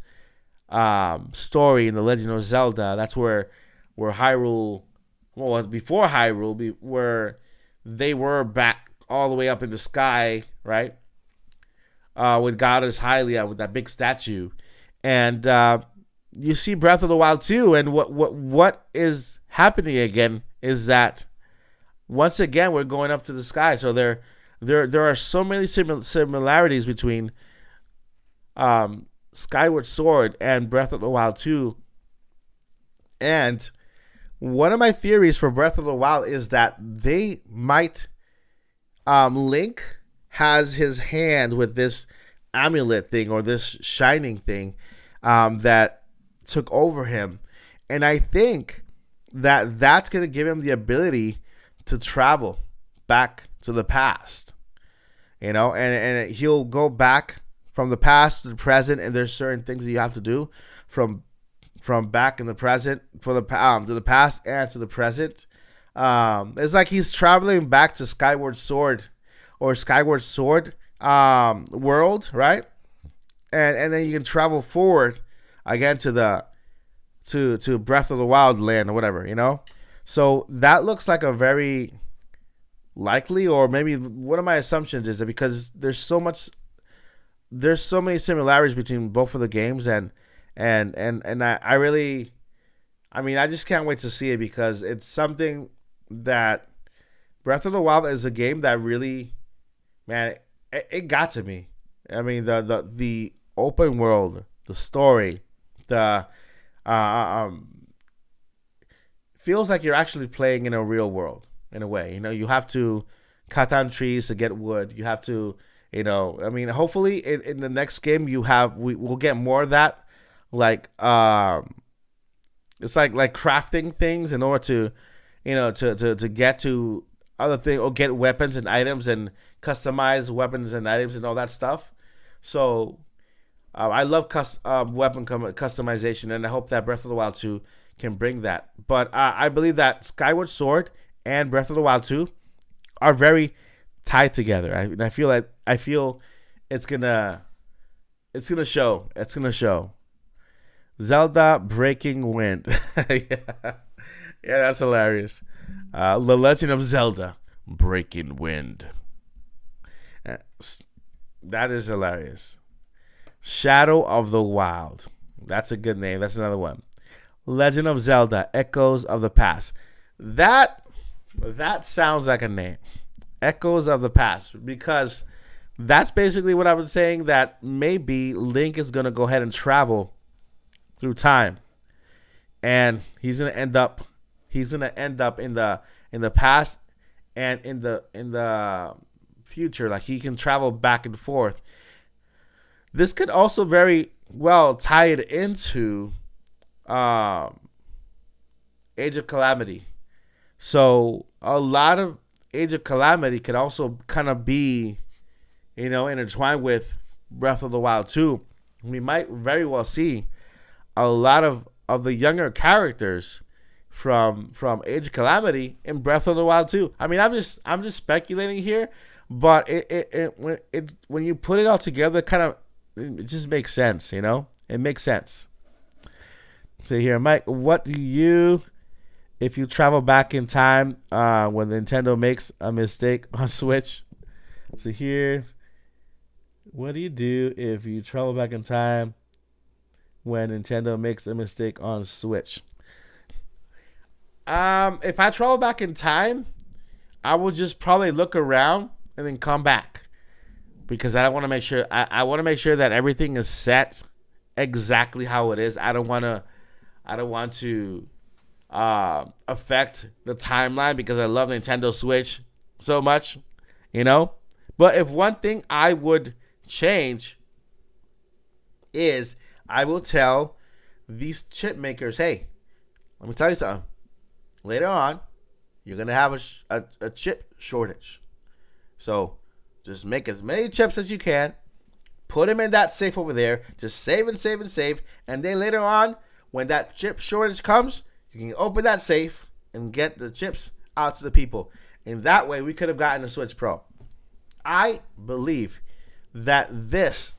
story in the Legend of Zelda. That's where Hyrule, well, was before Hyrule, where they were back all the way up in the sky, right? With Goddess Hylia, with that big statue, and you see Breath of the Wild too. And what is happening again is that once again we're going up to the sky. So there are so many similarities between Skyward Sword and Breath of the Wild 2. And one of my theories for Breath of the Wild is that they might Link has his hand with this amulet thing, or this shining thing that took over him. And I think that that's going to give him the ability to travel back to the past, and he'll go back from the past to the present, and there's certain things that you have to do from back in the present to the past and to the present. It's like he's traveling back to Skyward Sword or Skyward Sword world, right? And then you can travel forward again to Breath of the Wild land or whatever, So that looks like a very likely, or maybe one of my assumptions is that because there's so many similarities between both of the games, and I really, I just can't wait to see it, because it's something that Breath of the Wild is a game that really, man, it got to me. The open world, the story, the feels like you're actually playing in a real world in a way. You have to cut down trees to get wood. You have to, hopefully in the next game we'll get more of that. Like it's like crafting things in order to get to other things, or get weapons and items and customize weapons and items and all that stuff. So I love weapon customization, and I hope that Breath of the Wild 2 can bring that. But I believe that Skyward Sword and Breath of the Wild 2 are very tied together. I feel it's gonna show. It's gonna show. Zelda Breaking Wind. Yeah, that's hilarious. The Legend of Zelda Breaking Wind. That is hilarious. Shadow of the Wild. That's a good name. That's another one. Legend of Zelda Echoes of the Past. That sounds like a name. Echoes of the Past. Because that's basically what I was saying, that maybe Link is going to go ahead and travel through time. And he's going to end up in the past and in the future. Like, he can travel back and forth. This could also very well tie it into Age of Calamity. So a lot of Age of Calamity could also kind of be, intertwined with Breath of the Wild 2. We might very well see a lot of the younger characters from Age of Calamity in Breath of the Wild 2. I mean, I'm just speculating here, but when you put it all together, it just makes sense, It makes sense. So here, Mike, what do you, if you travel back in time when Nintendo makes a mistake on Switch? So here, what do you do if you travel back in time when Nintendo makes a mistake on Switch? If I travel back in time, I will just probably look around and then come back, because I want to make sure I want to make sure that everything is set exactly how it is. I don't want to affect the timeline, because I love Nintendo Switch so much, But if one thing I would change is I will tell these chip makers, hey, let me tell you something. Later on, you're going to have a chip shortage. So just make as many chips as you can. Put them in that safe over there. Just save and save and save. And then later on, when that chip shortage comes, you can open that safe and get the chips out to the people. And that way, we could have gotten a Switch Pro. I believe that this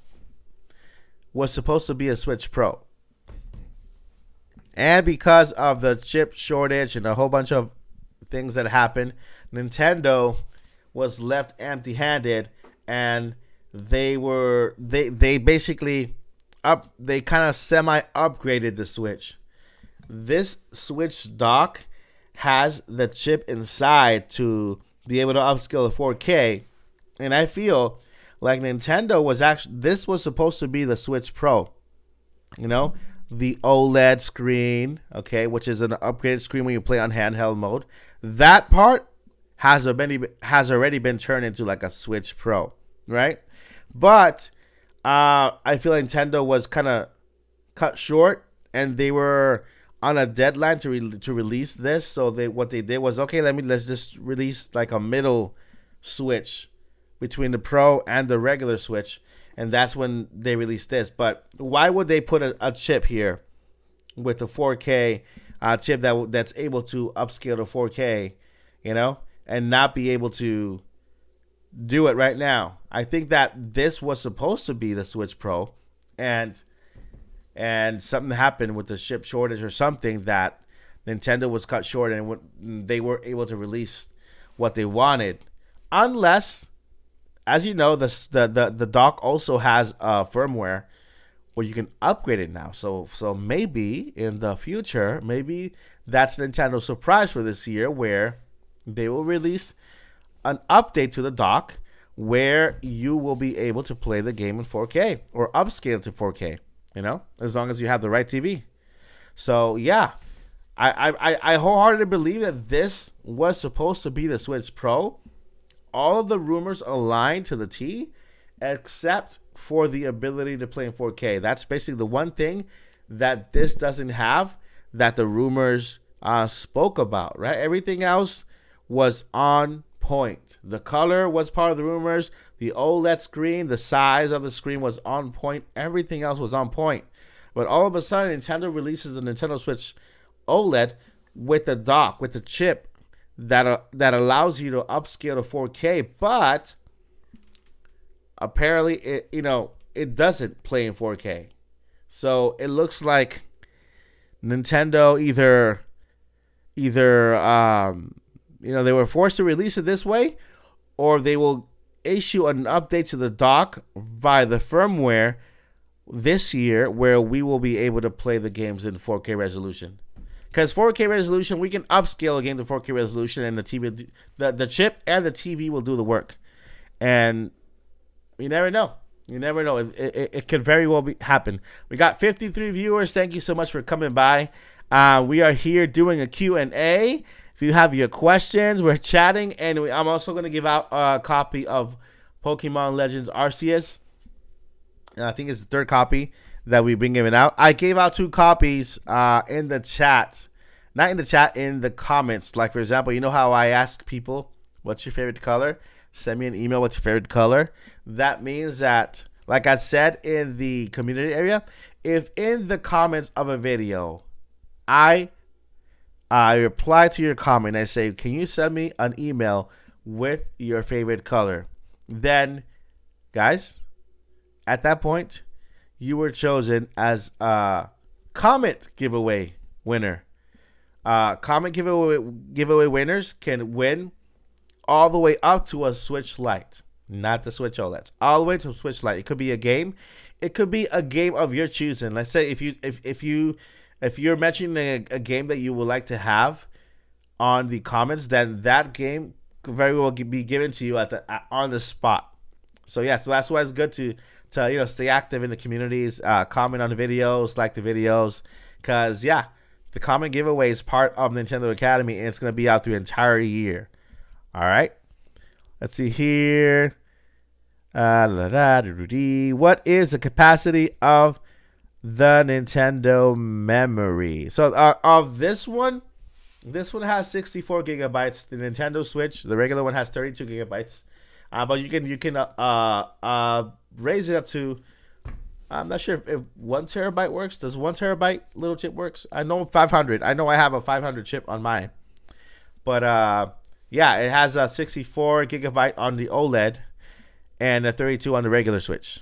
was supposed to be a Switch Pro. And because of the chip shortage and a whole bunch of things that happened, Nintendo was left empty-handed, and they basically they kind of semi-upgraded the Switch. This Switch dock has the chip inside to be able to upscale to 4K, and I feel like Nintendo this was supposed to be the Switch Pro, the OLED screen, okay, which is an upgraded screen when you play on handheld mode. That part has already been turned into like a Switch Pro, right? But I feel like Nintendo was kind of cut short, and they were on a deadline to release this. So what they did was, okay, let's just release like a middle Switch between the Pro and the regular Switch. And that's when they released this. But why would they put a chip here with the 4K chip that's able to upscale to 4K, and not be able to do it right now? I think that this was supposed to be the Switch Pro, and something happened with the chip shortage or something that Nintendo was cut short, and they were able to release what they wanted, unless, as you know, the dock also has firmware where you can upgrade it now. So maybe in the future, maybe that's Nintendo's surprise for this year, where they will release an update to the dock where you will be able to play the game in 4K or upscale to 4K, as long as you have the right TV. So yeah, I wholeheartedly believe that this was supposed to be the Switch Pro. All of the rumors align to the T, except for the ability to play in 4K. That's basically the one thing that this doesn't have, that the rumors spoke about, right? Everything else was on point. The color was part of the rumors. The OLED screen, the size of the screen was on point. Everything else was on point. But all of a sudden, Nintendo releases a Nintendo Switch OLED with the dock, with the chip that allows you to upscale to 4K, but apparently it doesn't play in 4K. So it looks like Nintendo either they were forced to release it this way, or they will issue an update to the dock via the firmware this year, where we will be able to play the games in 4K resolution. Because 4K resolution, we can upscale a game to 4K resolution, and the TV, the chip and the TV will do the work. And you never know. You never know. It could very well happen. We got 53 viewers. Thank you so much for coming by. We are here doing a Q&A. If you have your questions, we're chatting. And I'm also going to give out a copy of Pokemon Legends Arceus. I think it's the third copy that we've been giving out. I gave out 2 copies in the chat. Not in the chat, in the comments. Like, for example, you know how I ask people, what's your favorite color? Send me an email, what's your favorite color? That means that, like I said in the community area, if in the comments of a video, I reply to your comment, I say, can you send me an email with your favorite color? Then, guys, at that point, you were chosen as a comment giveaway winner. Comment giveaway winners can win all the way up to a Switch Lite, not the Switch OLED, all the way to a Switch Lite. It could be a game. It could be a game of your choosing. Let's say if you're mentioning a game that you would like to have on the comments, then that game could very well be given to you on the spot. So yeah, so that's why it's good to stay active in the communities, comment on the videos, like the videos, because yeah, the comment giveaway is part of Nintendo Academy, and it's going to be out the entire year. All right, let's see here. What is the capacity of the Nintendo memory? So of this one has 64 gigabytes. The Nintendo Switch, the regular one, has 32 gigabytes. But you can raise it up to, I'm not sure if 1 terabyte works. Does 1 terabyte little chip works? I know 500. I know I have a 500 chip on mine. But yeah, it has a 64 gigabyte on the OLED and a 32 on the regular Switch.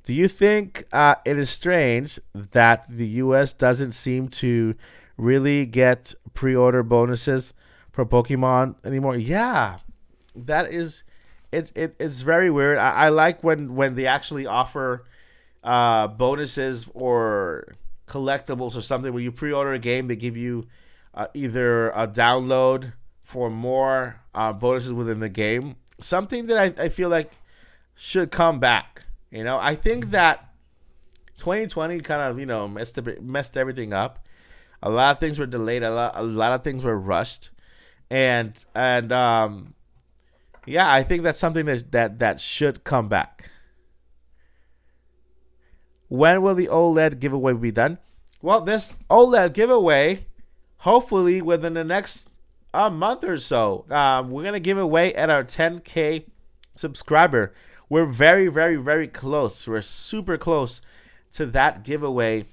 Do you think it is strange that the US doesn't seem to really get pre-order bonuses for Pokemon anymore? Yeah, that is, it's very weird. I like when they actually offer bonuses or collectibles or something. When you pre-order a game, they give you either a download for more bonuses within the game. Something that I feel like should come back. I think that 2020 kind of messed everything up. A lot of things were delayed. A lot of things were rushed, and yeah, I think that's something that should come back. When will the OLED giveaway be done? Well, this OLED giveaway, hopefully within the next month or so. We're gonna give away at our 10K subscriber. We're very, very, very close. We're super close to that giveaway.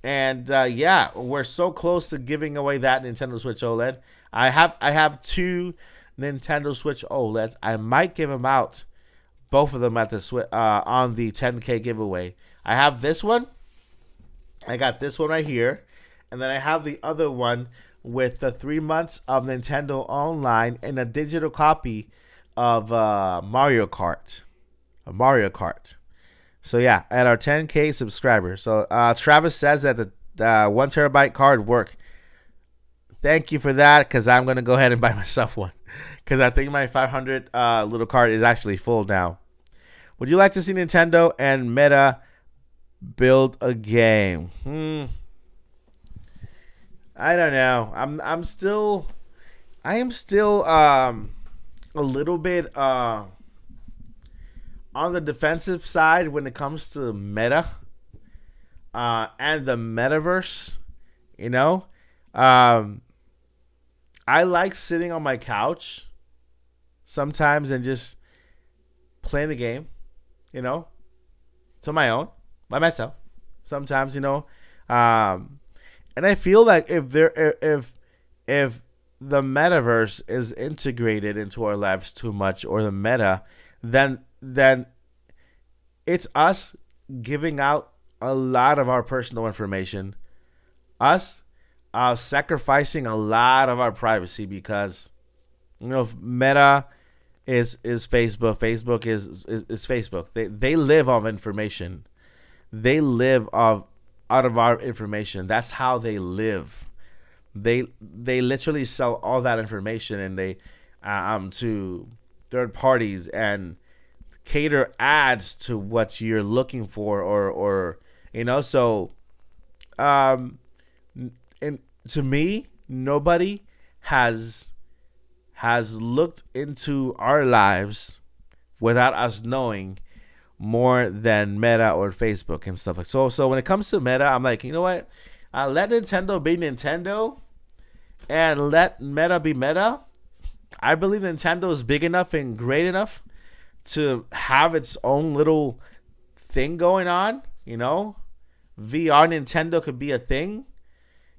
And yeah, we're so close to giving away that Nintendo Switch OLED. I have 2 Nintendo Switch OLEDs. I might give them out, both of them at the on the 10K giveaway. I have this one. I got this one right here, and then I have the other one with the 3 months of Nintendo Online and a digital copy of Mario Kart. So yeah, at our 10K subscribers. So Travis says that the 1 terabyte card work. Thank you for that, because I'm gonna go ahead and buy myself one, because I think my 500 little card is actually full now. Would you like to see Nintendo and Meta build a game? I don't know. I am still a little bit on the defensive side when it comes to Meta and the Metaverse. I like sitting on my couch sometimes and just playing the game, to my own, by myself. Sometimes, and I feel like if the Metaverse is integrated into our lives too much, or the Meta, then it's us giving out a lot of our personal information, us sacrificing a lot of our privacy, because Meta is Facebook. Facebook is Facebook. They live off information. They live out of our information. That's how they live. They literally sell all that information, and they to third parties, and cater ads to what you're looking for, or so and to me, nobody has looked into our lives without us knowing more than Meta or Facebook and stuff like so when it comes to Meta, I'm like, you know what? Let Nintendo be Nintendo and let Meta be Meta. I believe Nintendo is big enough and great enough to have its own little thing going on, you know? VR Nintendo could be a thing.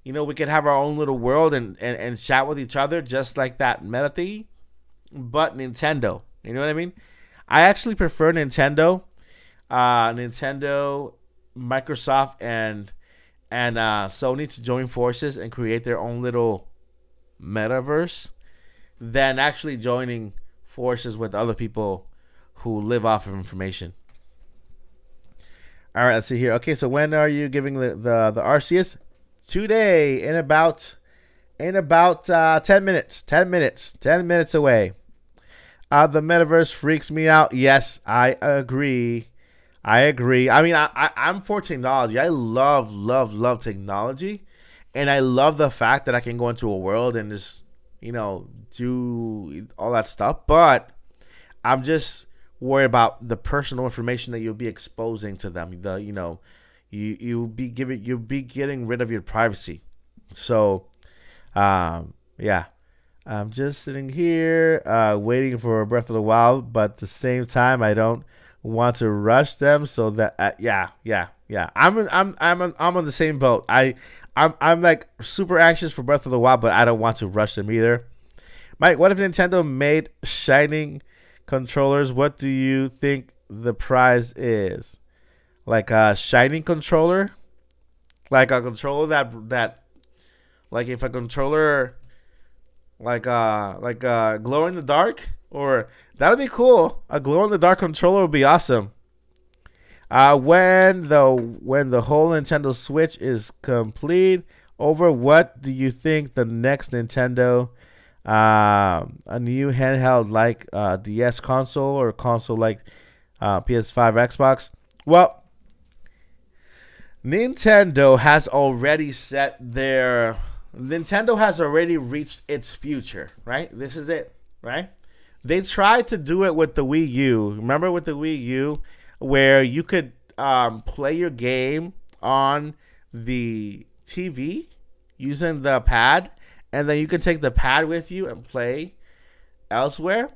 You know, we could have our own little world and chat with each other just like that Meta thing. But Nintendo, you know what I mean? I actually prefer Nintendo, Microsoft, and Sony to join forces and create their own little metaverse than actually joining forces with other people who live off of information. All right, let's see here. Okay, so when are you giving the RCS? Today, in about 10 minutes. 10 minutes away. The metaverse freaks me out. Yes, I agree. I mean, I'm for technology. I love technology, and I love the fact that I can go into a world and just, you know, do all that stuff. But I'm just worried about the personal information that you'll be exposing to them. You'll be getting rid of your privacy. So, yeah. I'm just sitting here waiting for Breath of the Wild, but at the same time, I don't want to rush them. So that yeah. I'm on the same boat. I'm like super anxious for Breath of the Wild, but I don't want to rush them either. Mike, what if Nintendo made shining controllers? What do you think the prize is? Like a shining controller, like a controller that like if a controller. Like glow in the dark, or that'd be cool. A glow in the dark controller would be awesome. When the whole Nintendo Switch is complete, over what do you think the next Nintendo, a new handheld like DS console or console like PS5, Xbox? Well, Nintendo has already reached its future, right? This is it, right? They tried to do it with the Wii U. Remember with the Wii U, where you could play your game on the TV using the pad, and then you can take the pad with you and play elsewhere.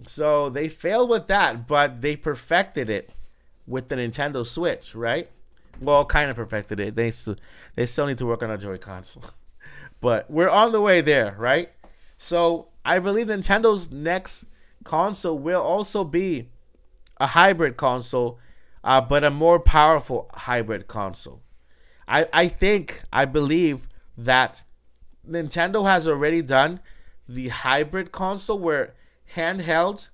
So they failed with that, but they perfected it with the Nintendo Switch, right? Well, kind of perfected it. They still need to work on a Joy console. But we're on the way there, right? So I believe Nintendo's next console will also be a hybrid console, but a more powerful hybrid console. I believe that Nintendo has already done the hybrid console where handheld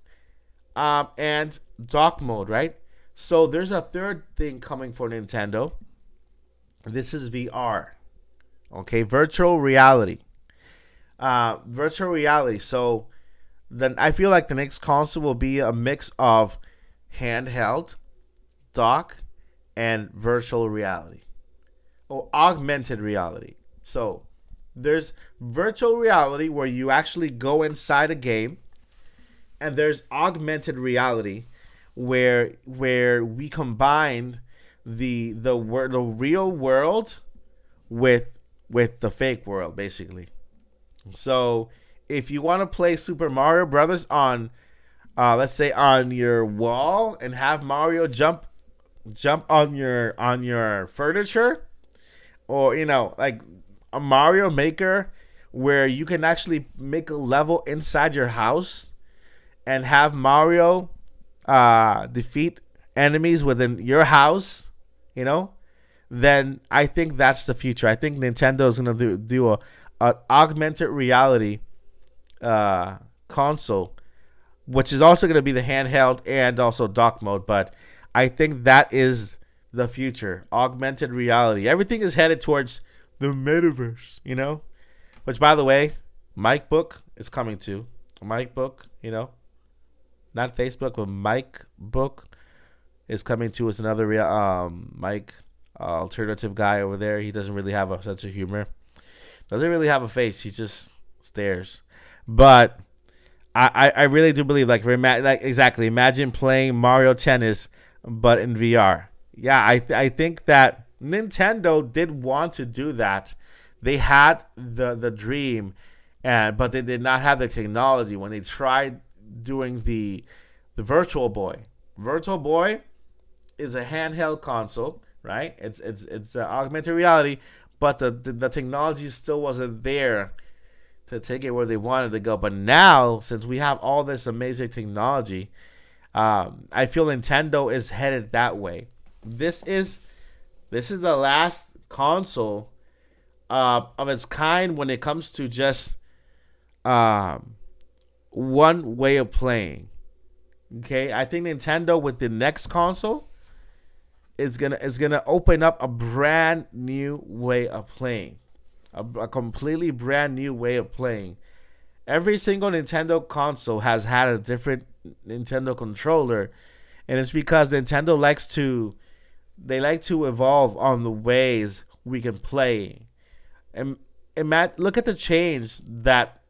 and dock mode, right? So there's a third thing coming for Nintendo. This is VR. Okay, virtual reality. So then I feel like the next console will be a mix of handheld, dock, and virtual reality. Or augmented reality. So there's virtual reality where you actually go inside a game, and there's augmented reality where we combined the real world with the fake world, basically. So if you want to play Super Mario Brothers on let's say on your wall and have Mario jump on your furniture, or like a Mario Maker where you can actually make a level inside your house and have Mario defeat enemies within your house, then I think that's the future. I think Nintendo is going to do a augmented reality console, which is also going to be the handheld and also dock mode. But I think that is the future. Augmented reality. Everything is headed towards the metaverse, Which, by the way, Mike Book is coming too. Mike Book, not Facebook, but Mike Book is coming too. It's another Mike alternative guy over there. He doesn't really have a sense of humor. Doesn't really have a face. He just stares. But I really do believe, exactly. Imagine playing Mario Tennis but in VR. Yeah, I think that Nintendo did want to do that. They had the dream, but they did not have the technology when they tried doing the Virtual Boy. Virtual Boy is a handheld console, right? It's augmented reality, but the technology still wasn't there to take it where they wanted to go. But now, since we have all this amazing technology, I feel Nintendo is headed that way. This is the last console of its kind when it comes to just one way of playing. Okay, I think Nintendo with the next console is gonna open up a brand new way of playing, a completely brand new way of playing. Every single Nintendo console has had a different Nintendo controller, and it's because Nintendo likes to evolve on the ways we can play. And look at the change that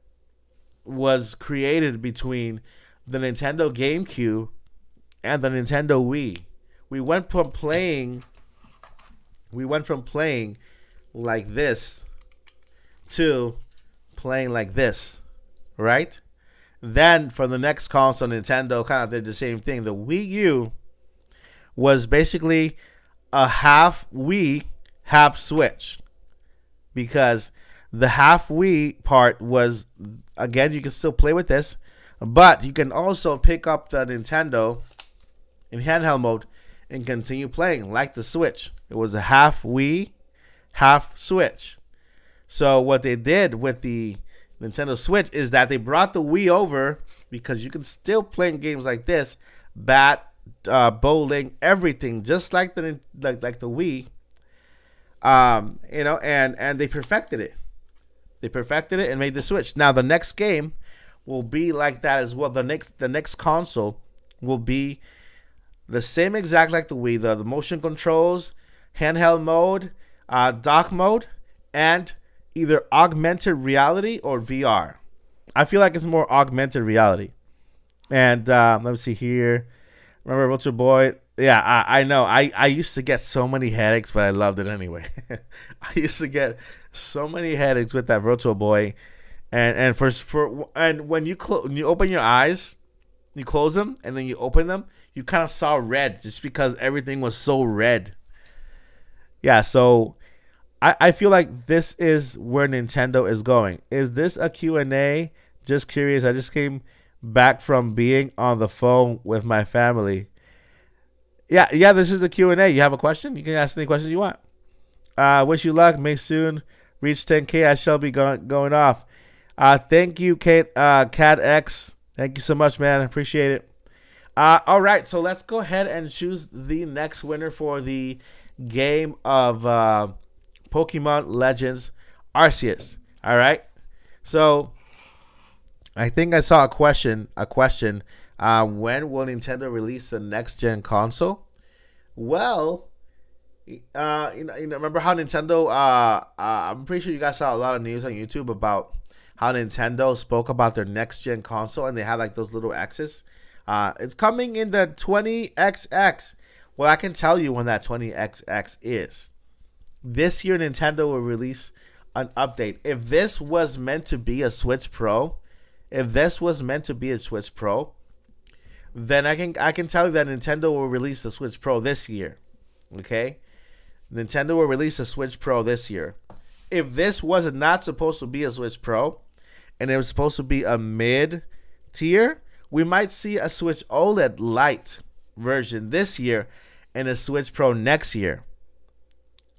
was created between the Nintendo GameCube and the Nintendo Wii. We went from playing like this to playing like this, right? Then for the next console, Nintendo kind of did the same thing. The Wii U was basically a half Wii, half Switch, because the half Wii part was, again, you can still play with this, but you can also pick up the Nintendo in handheld mode and continue playing like the Switch. It was a half Wii, half Switch. So what they did with the Nintendo Switch is that they brought the Wii over because you can still play games like this, bowling, everything, just like the Wii. And they perfected it. They perfected it and made the Switch. Now the next game will be like that as well. The next console will be the same exact like the Wii. The motion controls, handheld mode, dock mode, and either augmented reality or VR. I feel like it's more augmented reality. And let me see here. Remember Virtual Boy? Yeah, I know. I used to get so many headaches, but I loved it anyway. I used to get so many headaches with that Virtual Boy, and when you open your eyes, you close them and then you open them, you kind of saw red just because everything was so red. Yeah, so I feel like this is where Nintendo is going. Is this a Q&A? Just curious. I just came back from being on the phone with my family. Yeah, this is the Q&A. You have a question? You can ask any question you want. Wish you luck. May soon reach 10K. I shall be going off. Thank you, Kate, Cat X. Thank you so much, man. I appreciate it. All right, so let's go ahead and choose the next winner for the game of Pokemon Legends Arceus. All right, so I think I saw a question. When will Nintendo release the next gen console? Well, remember how Nintendo? I'm pretty sure you guys saw a lot of news on YouTube about how Nintendo spoke about their next gen console, and they had like those little X's. It's coming in the 20XX. Well, I can tell you when that 20XX is. This year, Nintendo will release an update. If this was meant to be a Switch Pro, then I can tell you that Nintendo will release the Switch Pro this year. Okay? Nintendo will release a Switch Pro this year. If this was not supposed to be a Switch Pro, and it was supposed to be a mid-tier, we might see a Switch OLED Lite version this year and a Switch Pro next year.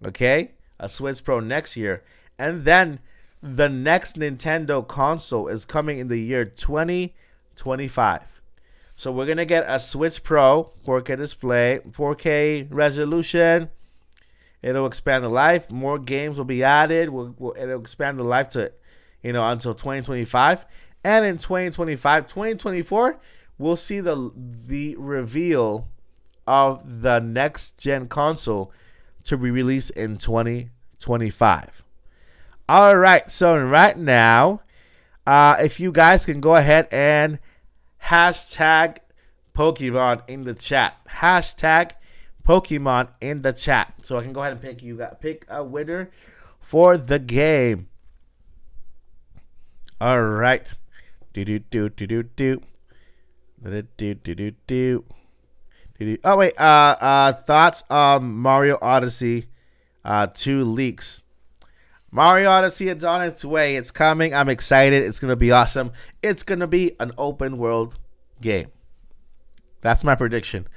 Okay? A Switch Pro next year. And then the next Nintendo console is coming in the year 2025. So we're going to get a Switch Pro, 4K display, 4K resolution. It'll expand the life. More games will be added. It'll expand the life to, until 2025. And in 2024, we'll see the reveal of the next gen console to be released in 2025. All right, so right now, if you guys can go ahead and hashtag Pokemon in the chat. Hashtag Pokemon in the chat. So I can go ahead and pick a winner for the game. All right. Oh wait. Thoughts on Mario Odyssey 2 leaks. Mario Odyssey, it's on its way. It's coming. I'm excited. It's gonna be awesome. It's gonna be an open world game. That's my prediction.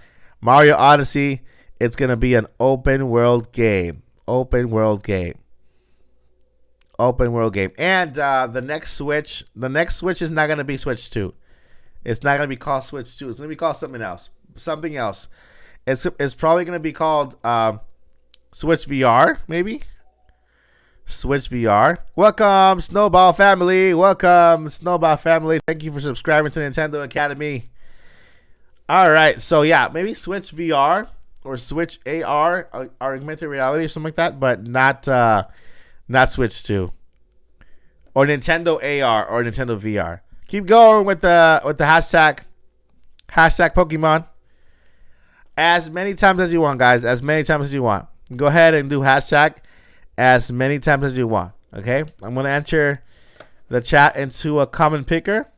Mario Odyssey, it's gonna be an open world game. Open world game. Open world game. And the next Switch is not gonna be Switch 2. It's not gonna be called Switch 2. It's gonna be called something else. Something else. It's probably gonna be called Switch VR, maybe. Switch VR. Welcome, Snowball family. Welcome, Snowball family. Thank you for subscribing to Nintendo Academy. All right, so yeah, maybe Switch VR or Switch AR, augmented reality, or something like that, but not Switch 2 or Nintendo AR or Nintendo VR. Keep going with the hashtag Pokemon as many times as you want, guys. As many times as you want. Go ahead and do hashtag as many times as you want. Okay, I'm gonna enter the chat into a common picker.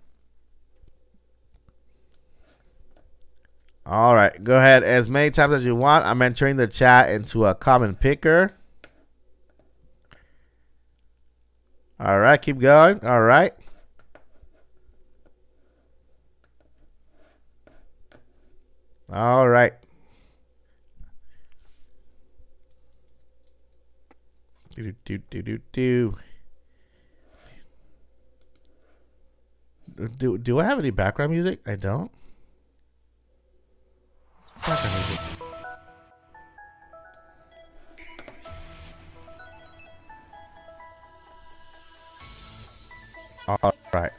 All right, go ahead as many times as you want. I'm entering the chat into a common picker. All right, keep going. All right. All right. Do I have any background music? I don't. Background music. All right.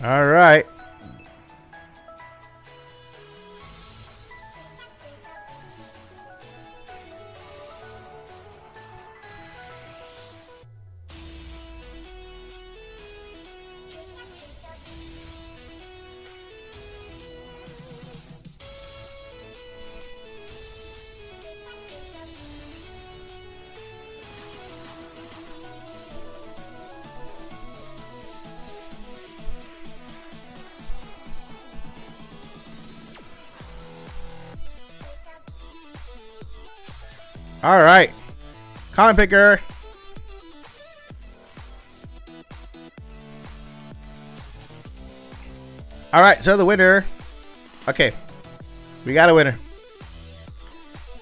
All right. All right. Common picker. All right, so the winner. Okay. We got a winner.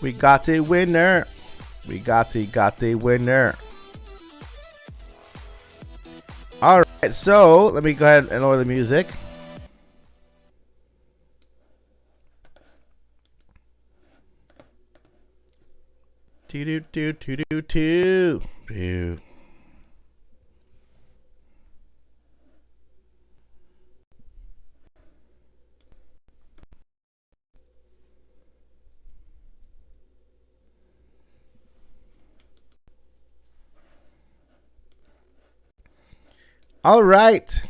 We got a winner. We got the winner. All right, so let me go ahead and lower the music. Do. All right.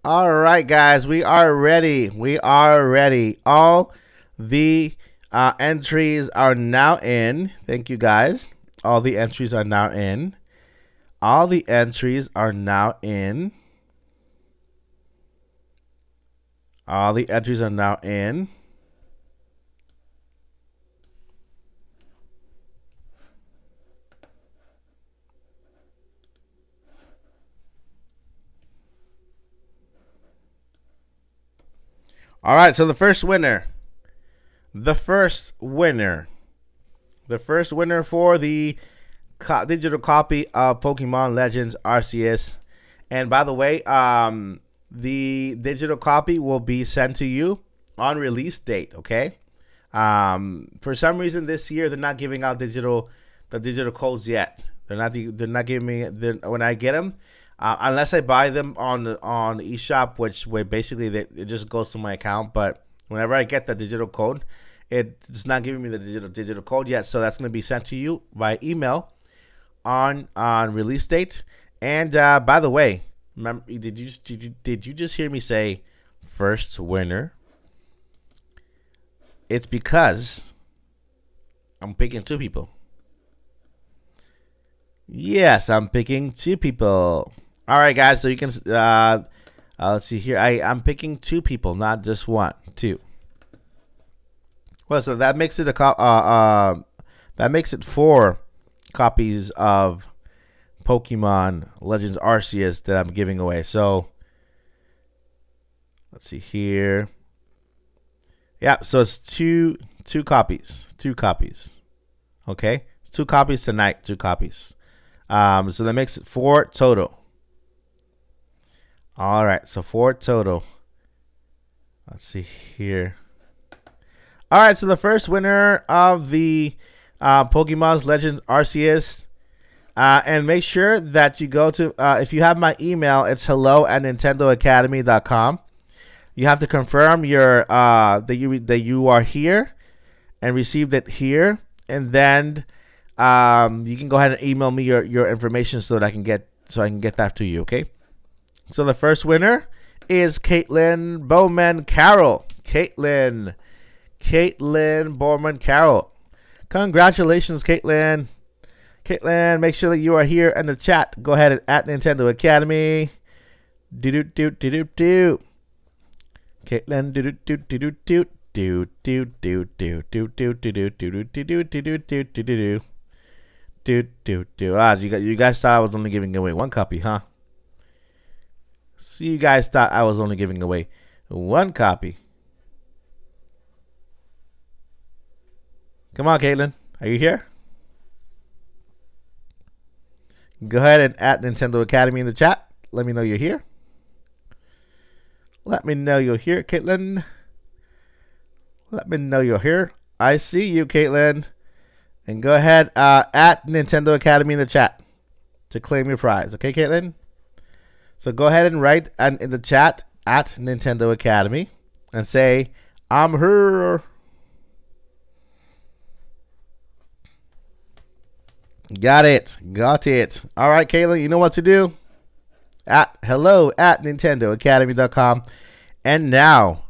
All right, guys, we are ready. We are ready. All the entries are now in. Thank you, guys. All the entries are now in. All the entries are now in. All the entries are now in. All right, so the first winner for the digital copy of Pokemon Legends Arceus. And by the way, the digital copy will be sent to you on release date. Okay. For some reason this year they're not giving out the digital codes yet. They're not giving me when I get them. Unless I buy them on the eShop, which way basically it just goes to my account. But whenever I get the digital code, it's not giving me the digital code yet. So that's going to be sent to you by email on release date. And by the way, remember, did you just hear me say first winner? It's because I'm picking 2 people. Yes, I'm picking 2 people. All right, guys. So you can let's see here. I'm picking 2 people, not just 1, 2. Well, so that makes it that makes it 4 copies of Pokemon Legends Arceus that I'm giving away. So let's see here. Yeah, so it's two copies. 2 copies. Okay? It's 2 copies tonight, 2 copies. So that makes it 4 total. All right, so 4 total. Let's see here. All right, so the first winner of the Pokemon's Legends Arceus, and make sure that you go to, if you have my email, it's hello@nintendoacademy.com. You have to confirm your that you are here and received it here, and then you can go ahead and email me your information so that I can get that to you. Okay. So the first winner is Caitlin Bowman Carroll. Caitlin Bowman Carroll. Congratulations, Caitlin. Caitlin, make sure that you are here in the chat. Go ahead at Nintendo Academy. Do. Caitlin, you guys thought I was only giving away 1 copy, huh? See, you guys thought I was only giving away 1 copy. Come on, Caitlin. Are you here? Go ahead and at Nintendo Academy in the chat. Let me know you're here. Let me know you're here, Caitlin. Let me know you're here. I see you, Caitlin. And go ahead at Nintendo Academy in the chat to claim your prize. Okay, Caitlin? So go ahead and write in the chat at Nintendo Academy and say, I'm here. Got it. All right, Caitlin, you know what to do. At hello@nintendoacademy.com. And now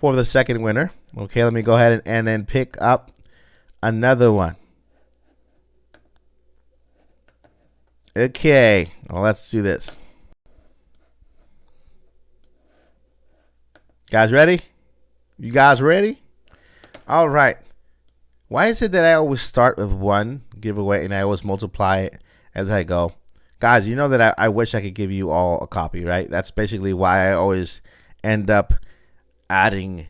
for the second winner. Okay, let me go ahead and then pick up another one. Okay, well, let's do this. Guys ready? You guys ready? All right. Why is it that I always start with 1 giveaway and I always multiply it as I go? Guys, you know that I wish I could give you all a copy, right? That's basically why I always end up adding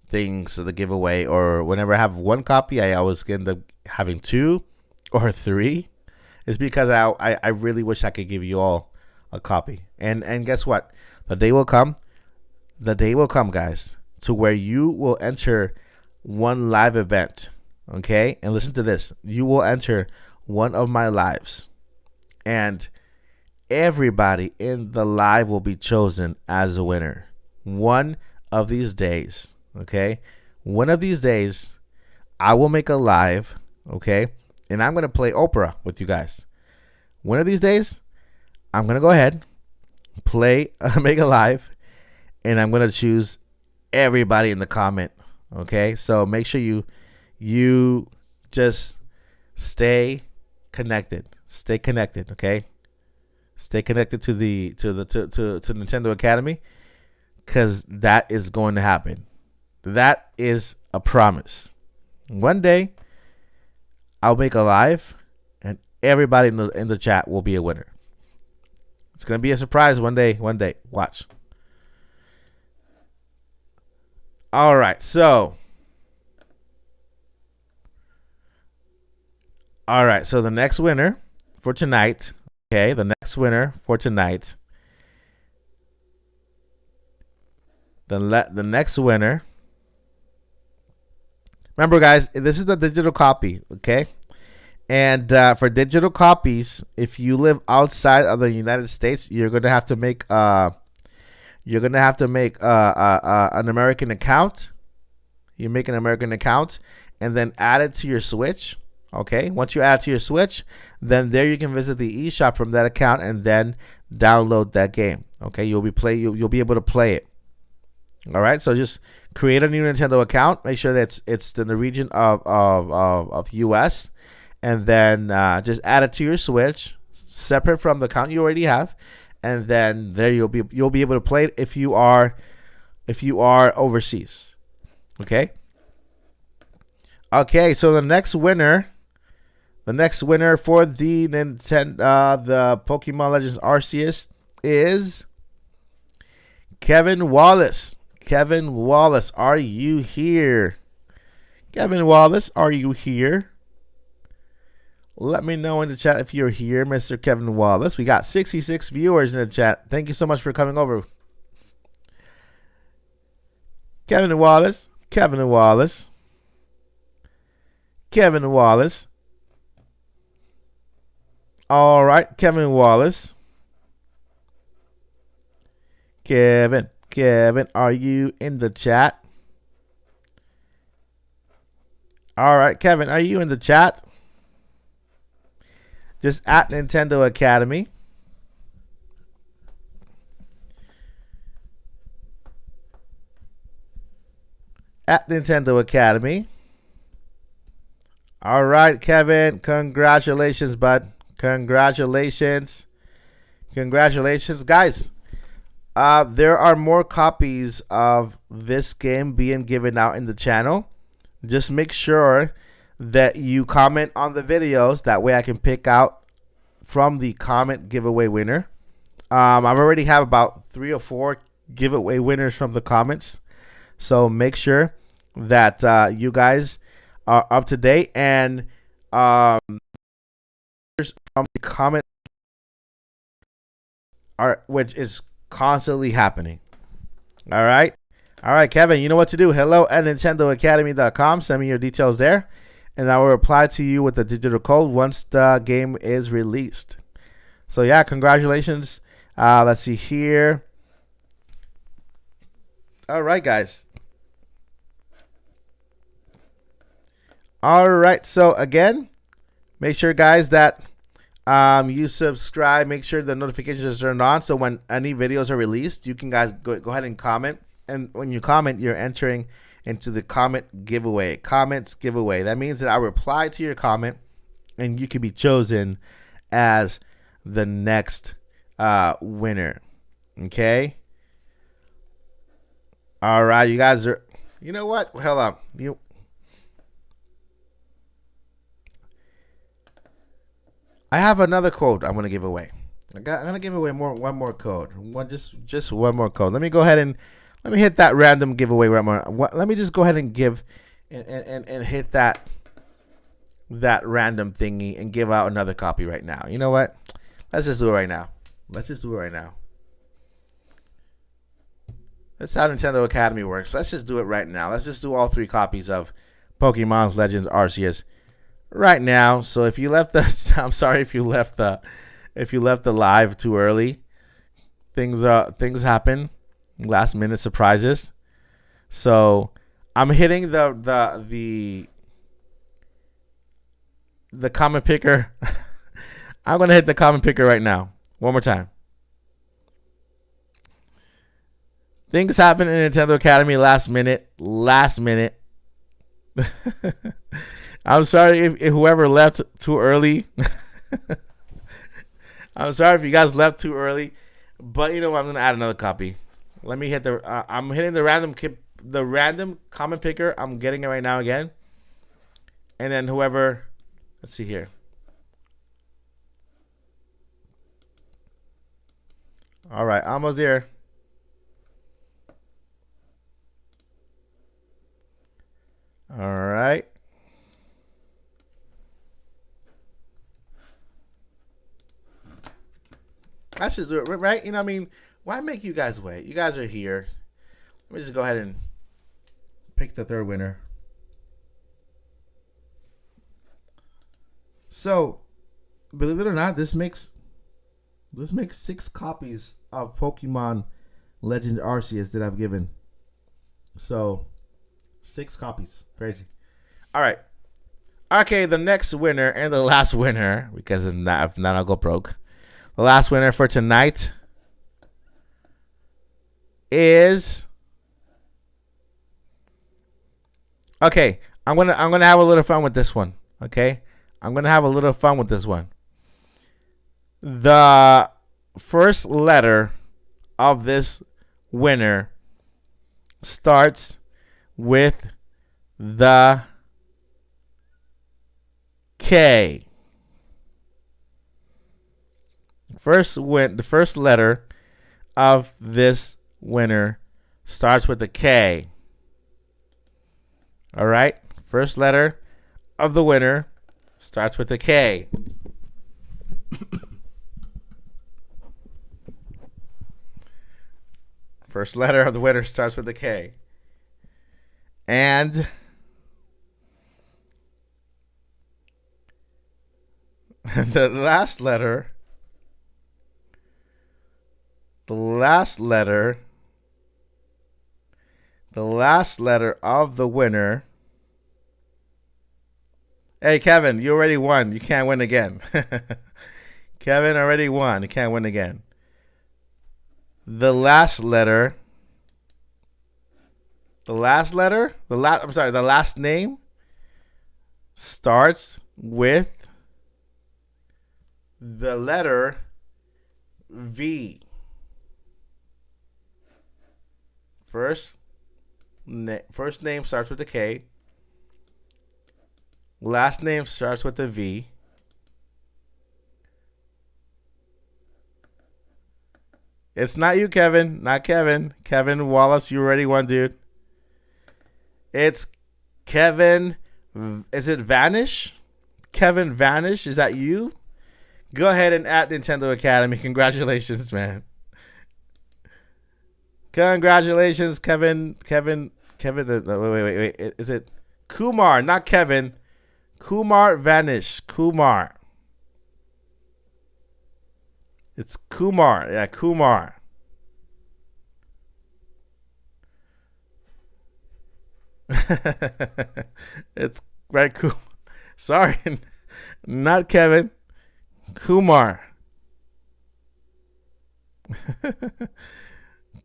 things to the giveaway, or whenever I have 1 copy, I always end up having 2 or 3. It's because I really wish I could give you all a copy. And guess what? The day will come, guys, to where you will enter 1 live event. Okay, and listen to this. You will enter 1 of my lives, and everybody in the live will be chosen as a winner. 1 of these days, okay? 1 of these days, I will make a live, okay? And I'm going to play Oprah with you guys. 1 of these days, I'm going to go ahead, make a live, and I'm going to choose everybody in the comment, okay? So make sure you just stay connected, okay? Stay connected to Nintendo Academy, because that is going to happen. That is a promise. One day I'll make a live and everybody in the chat will be a winner. It's going to be a surprise one day. Watch. All right, so the next winner for tonight, okay, the next winner for tonight, the next winner, remember guys, this is the digital copy, okay? And for digital copies, if you live outside of the United States, you're gonna have to make an American account. You make an American account and then add it to your Switch. Okay, once you add it to your Switch, then there you can visit the eShop from that account and then download that game. Okay, you'll be able to play it. All right, so just create a new Nintendo account. Make sure that it's in the region of US, and then just add it to your Switch, separate from the account you already have, and then there you'll be able to play it if you are overseas. Okay. Okay, so the next winner for the the Pokemon Legends Arceus is Kevin Wallace. Kevin Wallace, are you here? Kevin Wallace, are you here? Let me know in the chat if you're here, Mr. Kevin Wallace. We got 66 viewers in the chat. Thank you so much for coming over. Kevin Wallace, Kevin Wallace, Kevin Wallace. All right, Kevin Wallace. Kevin, are you in the chat? All right, Kevin, are you in the chat? Just at Nintendo Academy. At Nintendo Academy. All right, Kevin, congratulations, bud. Congratulations. Congratulations, guys. There are more copies of this game being given out in the channel. Just make sure that you comment on the videos. That way I can pick out from the comment giveaway winner. I've already have about 3 or 4 giveaway winners from the comments. So make sure that you guys are up to date, and from the comment which is constantly happening. All right, Kevin, you know what to do. Hello at nintendoacademy.com. Send me your details there, and I will reply to you with the digital code once the game is released. So yeah, congratulations. Let's see here. All right, guys. All right, so again, make sure, guys, that you subscribe. Make sure the notifications are turned on, so when any videos are released, you can guys go ahead and comment. And when you comment, you're entering into the comment giveaway. Comments giveaway. That means that I reply to your comment, and you can be chosen as the next winner. Okay. All right, you guys are. You know what? Hold on. I have another code I'm gonna give away. I'm gonna give away one more code. Just one more code. Let me go ahead and let me hit that random giveaway. Let me just go ahead and give and hit that random thingy and give out another copy right now. You know what? Let's just do it right now. Let's just do it right now. That's how Nintendo Academy works. Let's just do it right now. Let's just do all 3 copies of Pokemon Legends Arceus right now. So if you left the, I'm sorry if you left the live too early. Things happen, last minute surprises. So I'm hitting the comment picker. I'm gonna hit the comment picker right now. One more time. Things happen in Nintendo Academy last minute. I'm sorry if whoever left too early. I'm sorry if you guys left too early, but you know what? I'm gonna add another copy. Let me hit the. I'm hitting the random comment picker. I'm getting it right now again, and then whoever. Let's see here. All right, almost there. All right. Let's just do it, right? You know what I mean? Why make you guys wait? You guys are here. Let me just go ahead and pick the 3rd winner. So, believe it or not, this makes 6 copies of Pokemon Legend Arceus that I've given. So, 6 copies. Crazy. All right. Okay, the next winner and the last winner, because if not I'll go broke. The last winner for tonight is okay. I'm gonna have a little fun with this one. Okay, I'm gonna have a little fun with this one. The first letter of this winner starts with the K. The first letter of this winner starts with the K. All right? First letter of the winner starts with the K. First letter of the winner starts with the K. And the last letter of the winner. Hey, Kevin, you already won. You can't win again. Kevin already won. You can't win again. The last name starts with the letter V. First name starts with a K. Last name starts with a V. It's not you, Kevin. Not Kevin. Kevin Wallace, you already won, dude. It's Kevin. Is it Vanish? Kevin Vanish? Is that you? Go ahead and at Nintendo Academy. Congratulations, man. Congratulations, Kevin. Wait. Is it Kumar? Not Kevin. Kumar Vanish. Kumar. It's Kumar. Yeah, Kumar. It's right. Sorry, not Kevin. Kumar.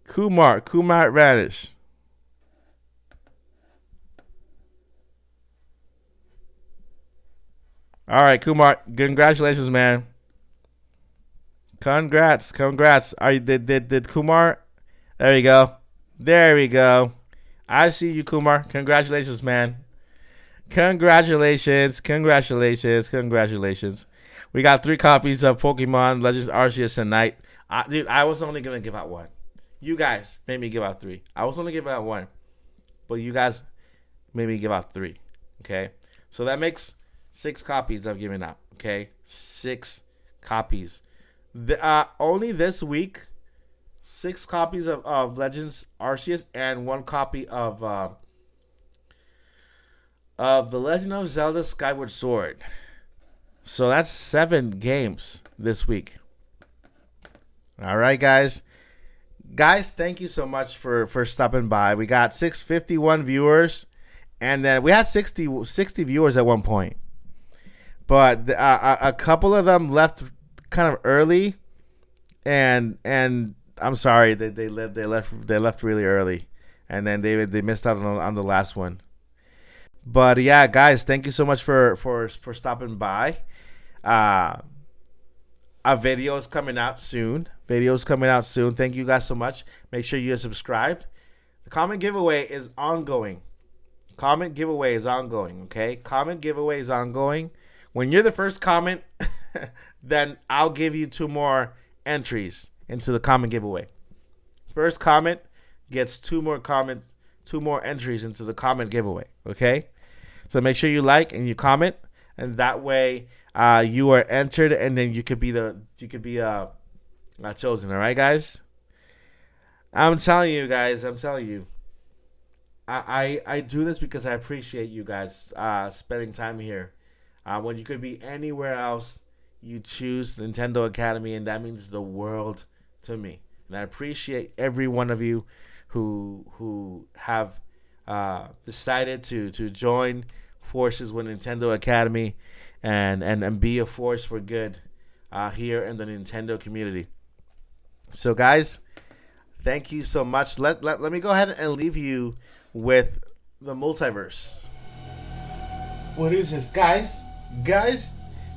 Kumar Vanish. All right, Kumar. Congratulations, man. Congrats. Are you did Kumar? There you go. There we go. I see you, Kumar. Congratulations, man. Congratulations. We got 3 copies of Pokemon Legends Arceus tonight. Dude, I was only going to give out 1. You guys made me give out 3. I was only giving out 1. But you guys made me give out 3. Okay? So that makes 6 copies I've given out. Okay? 6 copies. Only this week, 6 copies of Legends Arceus and 1 copy of The Legend of Zelda Skyward Sword. So that's 7 games this week. All right, guys. Guys, thank you so much for stopping by. We got 651 viewers, and then we had 60 viewers at one point. But a couple of them left kind of early, and I'm sorry they left really early, and then they missed out on the last one. But yeah, guys, thank you so much for stopping by. A video is coming out soon. Thank you guys so much. Make sure you subscribe. The comment giveaway is ongoing. Okay? Comment giveaway is ongoing. When you're the first comment, then I'll give you 2 more entries into the comment giveaway. First comment gets 2 more entries into the comment giveaway. Okay? So make sure you like and you comment, and that way you are entered, and then you could be chosen. All right, guys. I'm telling you, guys. I do this because I appreciate you guys spending time here. When you could be anywhere else, you choose Nintendo Academy, and that means the world to me. And I appreciate every one of you who have decided to join forces with Nintendo Academy, and be a force for good here in the Nintendo community. So, guys, thank you so much. Let me go ahead and leave you with the Multiverse. What is this, guys? Guys,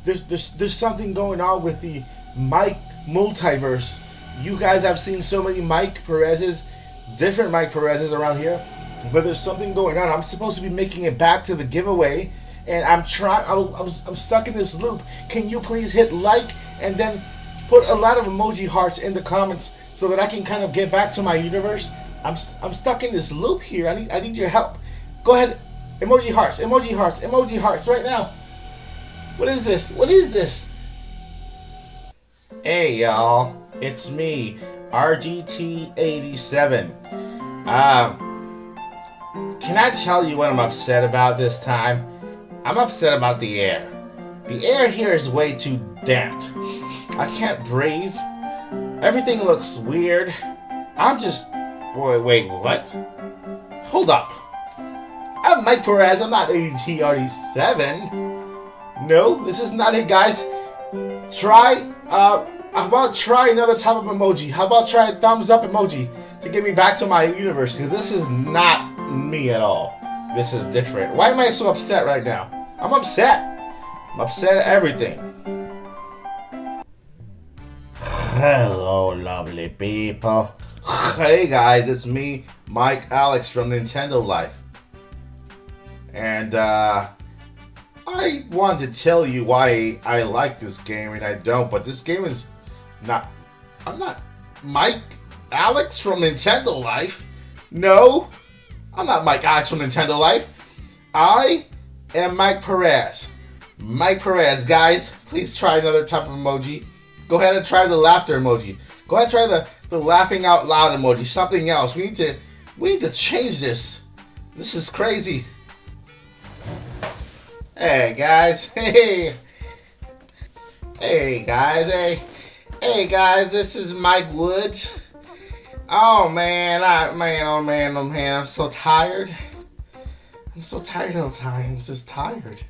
there's something going on with the Mike Multiverse. You guys have seen so many Mike Perez's, different Mike Perez's around here, but there's something going on. I'm supposed to be making it back to the giveaway, and I'm stuck in this loop. Can you please hit like and then put a lot of emoji hearts in the comments so that I can kind of get back to my universe? I'm stuck in this loop here. I need your help. Go ahead, emoji hearts, emoji hearts, emoji hearts right now. What is this? What is this? Hey y'all, it's me, RGT87. Can I tell you what I'm upset about this time? I'm upset about the air. The air here is way too damp. I can't breathe. Everything looks weird. I'm just... Wait, what? Hold up. I'm Mike Perez. I'm not AT37. No, this is not it, guys. How about try another type of emoji? How about try a thumbs up emoji to get me back to my universe? Because this is not me at all. This is different. Why am I so upset right now? I'm upset. I'm upset at everything. Hello, lovely people. Hey guys, it's me, Mike Alex from Nintendo Life. And I want to tell you why I like this game and I don't, but this game is not... I'm not Mike Alex from Nintendo Life. No, I'm not Mike Alex from Nintendo Life. I am Mike Perez. Mike Perez, guys, please try another type of emoji. Go ahead and try the laughter emoji. Go ahead and try the laughing out loud emoji. Something else. We need to change this. This is crazy. Hey guys. Hey guys. Hey guys. This is Mike Woods. Oh man. I'm so tired. I'm so tired all the time. I'm just tired.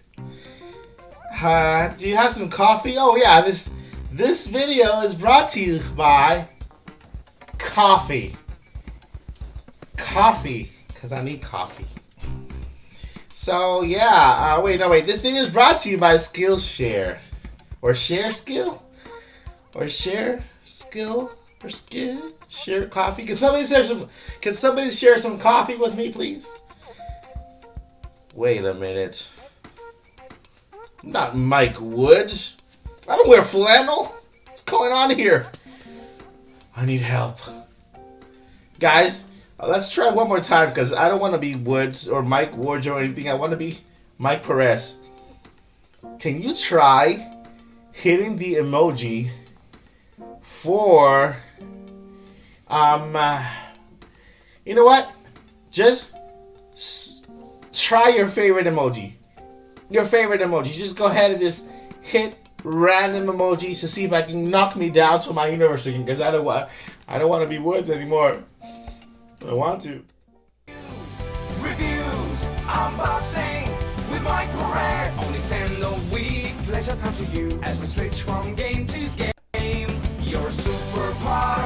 Do you have some coffee? Oh yeah. This video is brought to you by coffee. Coffee, because I need coffee. So yeah, wait. This video is brought to you by Skillshare, or Share Skill, or Share Skill, or Skill Share Coffee. Can somebody share some coffee with me, please? Wait a minute. I'm not Mike Woods. I don't wear flannel. What's going on here? I need help. Guys, let's try one more time because I don't want to be Woods or Mike Woods or anything. I want to be Mike Perez. Can you try hitting the emoji for... you know what? Just try your favorite emoji. Your favorite emoji. Just go ahead and just hit random emojis to see if I can knock me down to my universe again, because I don't want to be Woods anymore. I don't want to. Reviews, unboxing with Mike Perez. On Nintendo Week, pleasure time to you as we switch from game to game. You're a superpower.